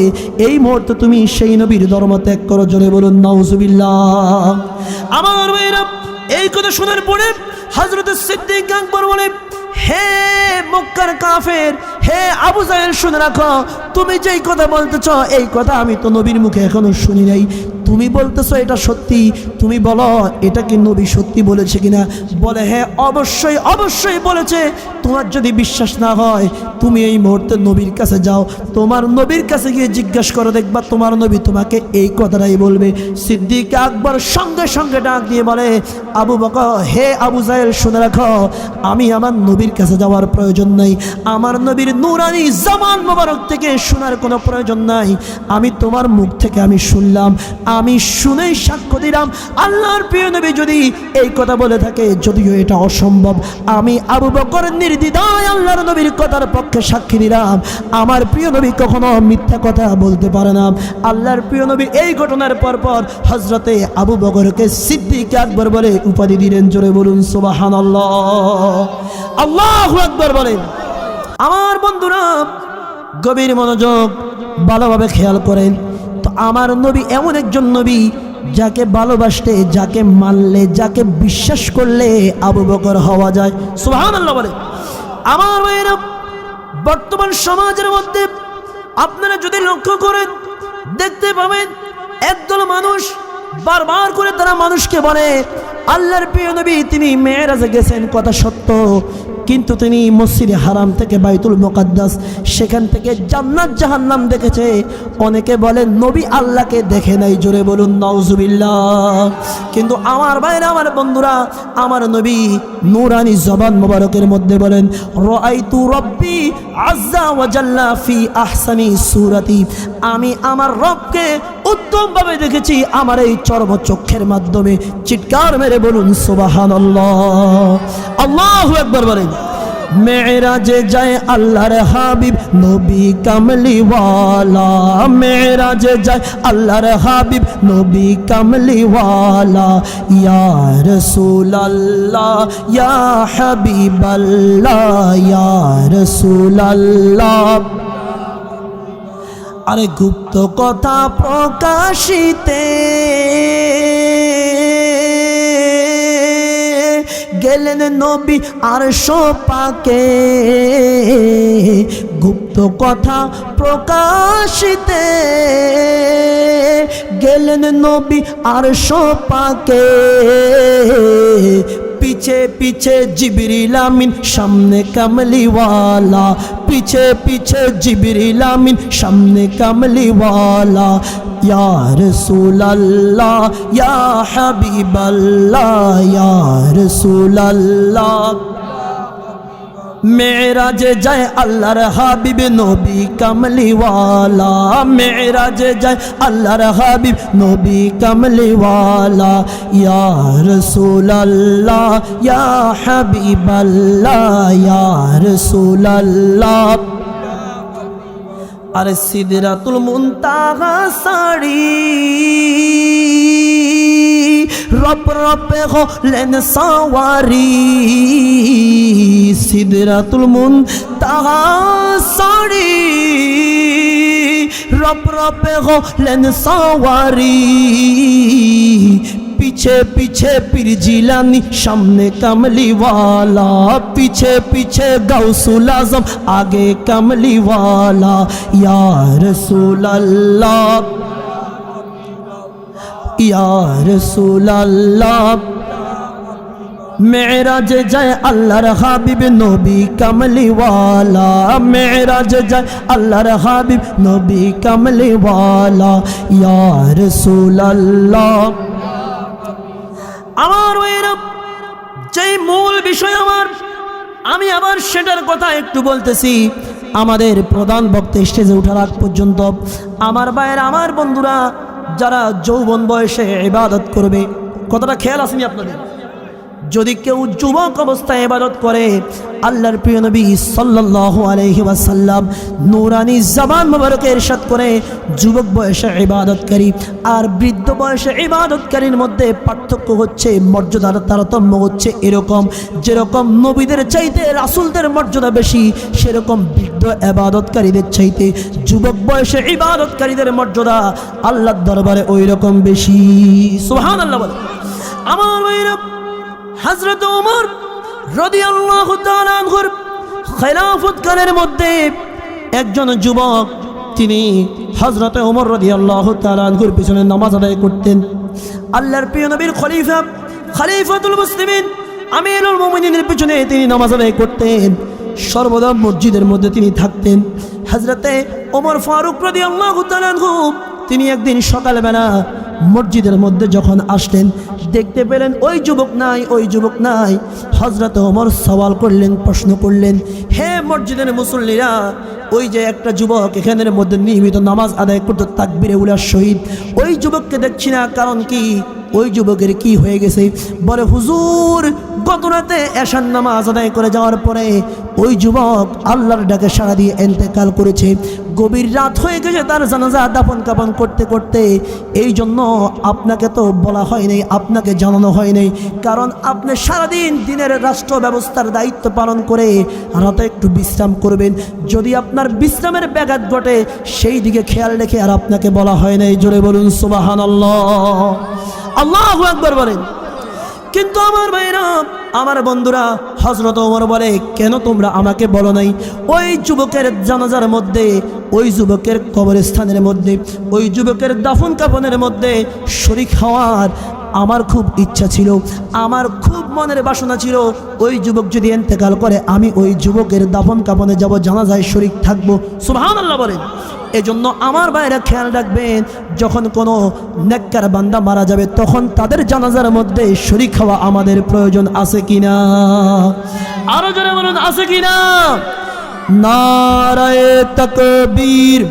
এই মুহূর্তে তুমি সেই নবীর ধর্ম ত্যাগ করো। জোরে বলুন নাউজুবিল্লাহ। আমার ভাইরা, এই কথা শোনার পরে হযরত সিদ্দিক আকবর বলে, হে মক্কার কাফের, হে আবু জাহেল, শুনে রাখো, তুমি যেই কথা বলতেছ এই কথা আমি তো নবীর মুখে এখনো শুনি নাই। তুমি বলতেছো এটা সত্যি, তুমি বলো এটা কি নবী সত্যি বলেছে কিনা? বলে হ্যাঁ অবশ্যই অবশ্যই বলেছে। তোমার যদি বিশ্বাস না হয় তুমি এই মুহূর্তে নবীর কাছে যাও, তোমার নবীর কাছে গিয়ে জিজ্ঞাসা করো, দেখবা তোমার নবী তোমাকে এই কথাটাই বলবে। সিদ্দিক আকবর সঙ্গে সঙ্গে ডাক দিয়ে বলে, আবু বকর, হে আবু জাহেল শুনে রাখো, আমি আমার নবীর কাছে যাওয়ার প্রয়োজন নাই, আমার নবীর নূরানি জবান মোবারক থেকে শোনার কোনো প্রয়োজন নাই। আমি তোমার মুখ থেকে আমি শুনলাম, আমি শুনেই সাক্ষ্য দিলাম আল্লাহর প্রিয় নবী যদি এই কথা বলে থাকে, যদিও এটা অসম্ভব, আমি আবু বকর নির্দ্বিধায় আল্লাহর নবীর কথার পক্ষে সাক্ষী দিলাম। আমার প্রিয় নবী কখনো মিথ্যা কথা বলতে পারে না। আল্লাহর প্রিয় নবী এই ঘটনার পরপর হযরতে আবু বকরকে সিদ্দিক আকবর বলে উপাধি দিলেন। জোরে বলুন সুবহানাল্লাহ, আল্লাহু আকবার বলেন। আমার বন্ধুরা গভীর মনোযোগ ভালোভাবে খেয়াল করেন তো, আমার নবী এমন একজন নবী যাকে ভালোবাসতে, যাকে মানলে, যাকে বিশ্বাস করলে আবু বকর হওয়া যায়। সুবহানাল্লাহ বলে। আমার ভাইয়েরা, বর্তমান সমাজের মধ্যে আপনারা যদি লক্ষ্য করেন দেখতে পাবেন একদল মানুষ বারবার করে তারা মানুষকে বলে আল্লাহর প্রিয় নবী তিনি মেরাজে গেছেন, কথা সত্য, কিন্তু তিনি মসজিদে হারাম থেকে বাইতুল মুকাদ্দাস, সেখান থেকে জান্নাত জাহান্নাম দেখেছে। অনেকে বলে নবী আল্লাহকে দেখে নাই। জোরে বলুন নাউজুবিল্লাহ। কিন্তু আমার ভাইরা, আমার বন্ধুরা, আমার নবী নূরানি জবান মোবারকের মধ্যে বলেন, রাআইতু রব্বি আযজা ওয়া জাল্লা ফি আহসানি সূরাতি, আমি আমার রবকে উত্তমভাবে দেখেছি আমার এই চর্মচক্ষের মাধ্যমে। চিৎকার মেরে বলুন সুবহানাল্লাহ, আল্লাহু আকবার বলেন। মেরাজে যায় আল্লাহর হাবিব নবী কামলিওয়ালা, মেরাজে যায় আল্লাহর হাবিব নবী কামলিওয়ালা, ইয়া রাসূলুল্লাহ ইয়া হাবিবাল্লাহ ইয়া রাসূলুল্লাহ। আরে গুপ্ত কথা প্রকাশিতে গেলেন নবী আরশ পাকে, গুপ্ত কথা প্রকাশিতে গেলেন নবী আরশ পাকে। पीछे पीछे जिब्रील आमीन सामने कमली वाला, पीछे पीछे जिब्रील आमीन सामने कमली वाला। या रसूल अल्लाह या हबीब अल्लाह या रसूल अल्लाह। मेराजे जाए अल्लाहर हाबिब नबी कमली वाला, मेराजे जाए अल्लाहर हाबिब नबी कमली वाला। या रसूल अल्लाह या हबीब अल्लाह या रसूल अल्लाह। अरे सिदरातुल मुंताहा साड़ी रब रब हलेन सवारी, सिदरातुल मुंताहा साड़ी रब रब हलेन सवारी। पीछे पीछे पीर जिलानी सामने कमली वाला, पीछे पीछे गौसुल आजम आगे कमली वाला। या रसूल अल्लाह या रसूल अल्लाह। मेराज जाए अल्लाहर हाबिब नबी कमली वाला, मेराज जाए अल्लाहर हाबिब नबी कमली वाला। या रसूल अल्लाह। আমার ওইরা যে মূল বিষয় আমি আবার সেটার কথা একটু বলতেছি। আমাদের প্রধান বক্তা স্টেজে ওঠার আগ পর্যন্ত আমার ভাইয়েরা, আমার বন্ধুরা, যারা যৌবন বয়সে ইবাদত করবে, কথাটা খেয়াল আসেনি আপনাদের? যদি কেউ যুবক অবস্থায় ইবাদত করে, আল্লাহর প্রিয় নবী সাল্লাল্লাহু আলাইহি ওয়াসাল্লাম নূরানি জবান মুবারকে ইরশাদ করে, যুবক বয়সে ইবাদতকারী আর বৃদ্ধ বয়সে ইবাদতকারীর মধ্যে পার্থক্য হচ্ছে, মর্যাদার তারতম্য হচ্ছে এরকম, যেরকম নবীদের চাইতে রাসূলদের মর্যাদা বেশি, সেরকম বৃদ্ধ ইবাদতকারীদের চাইতে যুবক বয়সে ইবাদতকারীদের মর্যাদা আল্লাহর দরবারে ওই রকম বেশি। সুবহানাল্লাহ বলে। আমার ভাইরা, হযরত ওমর রাদিয়াল্লাহু তাআলা আনহুর খেলাফত কালের মধ্যে একজন যুবক তিনি হযরতে ওমর রাদিয়াল্লাহু তাআলা আনহুর পিছনে নামাজ আদায় করতেন। আল্লাহর প্রিয় নবীর খলিফাতুল মুসলিমিন আমিরুল মুমিনিনের পিছনে তিনি নামাজ আদায় করতেন। সর্বদা মসজিদের মধ্যে তিনি থাকতেন। হযরতে ওমর ফারুক রাদিয়াল্লাহু তাআলা আনহু তিনি একদিন সকালবেলা মসজিদের মধ্যে যখন আসলেন, দেখতে পেলেন ওই যুবক নাই। হযরত ওমর সওয়াল করলেন, প্রশ্ন করলেন, হে মসজিদের মুসল্লিরা, ওই যে একটা যুবক এখানের মধ্যে নিয়মিত নামাজ আদায় করত তাকবীরে উলার সহিত, ওই যুবককে দেখছি না, কারণ কি? ওই যুবকের কি হয়ে গেছে? বলে, হুজুর, গত রাতে এশার নামাজ আদায় করে যাওয়ার পরে ওই যুবক আল্লাহর ডাকে সাড়া দিয়ে ইন্তেকাল করেছে। গভীর রাত হয়ে গেছে তার জানাজা দাফন কাফন করতে করতে। এই জন্য আপনাকে তো বলা হয় নাই, আপনাকে জানানো হয় নাই, কারণ আপনি সারাদিন দিনের রাষ্ট্র ব্যবস্থার দায়িত্ব পালন করে রাতে একটু বিশ্রাম করবেন। যদি আপনার বিশ্রামের ব্যাঘাত ঘটে সেই দিকে খেয়াল রেখে আর আপনাকে বলা হয় নাই। জোরে বলুন সুবহানাল্লাহ, আল্লাহু আকবার বলেন। কিন্তু আমার ভাইরা, আমার বন্ধুরা, হযরত ওমর বলে, কেন তোমরা আমাকে বলো নাই? ওই যুবকের জানাজার মধ্যে, ওই যুবকের কবরস্থানের মধ্যে, ওই যুবকের দাফন কাফনের মধ্যে শরীক হওয়ার আমার খুব ইচ্ছা ছিল, আমার খুব মনের বাসনা ছিল। ওই যুবক যদি ইন্তেকাল করে আমি ওই যুবকের দাফন কাফনে যাব, জানাজায় শরীক থাকবো। সুবহানাল্লাহ বলেন। এজন্য আমার ভাইরা খেয়াল রাখবেন, যখন কোনো নেককার বান্দা মারা যাবে তখন তাদের জানাজার মধ্যে শরীক হওয়া আমাদের প্রয়োজন আছে কিনা? আরো জোরে বলুন, আছে কিনা? নারায়ে তাকবীর।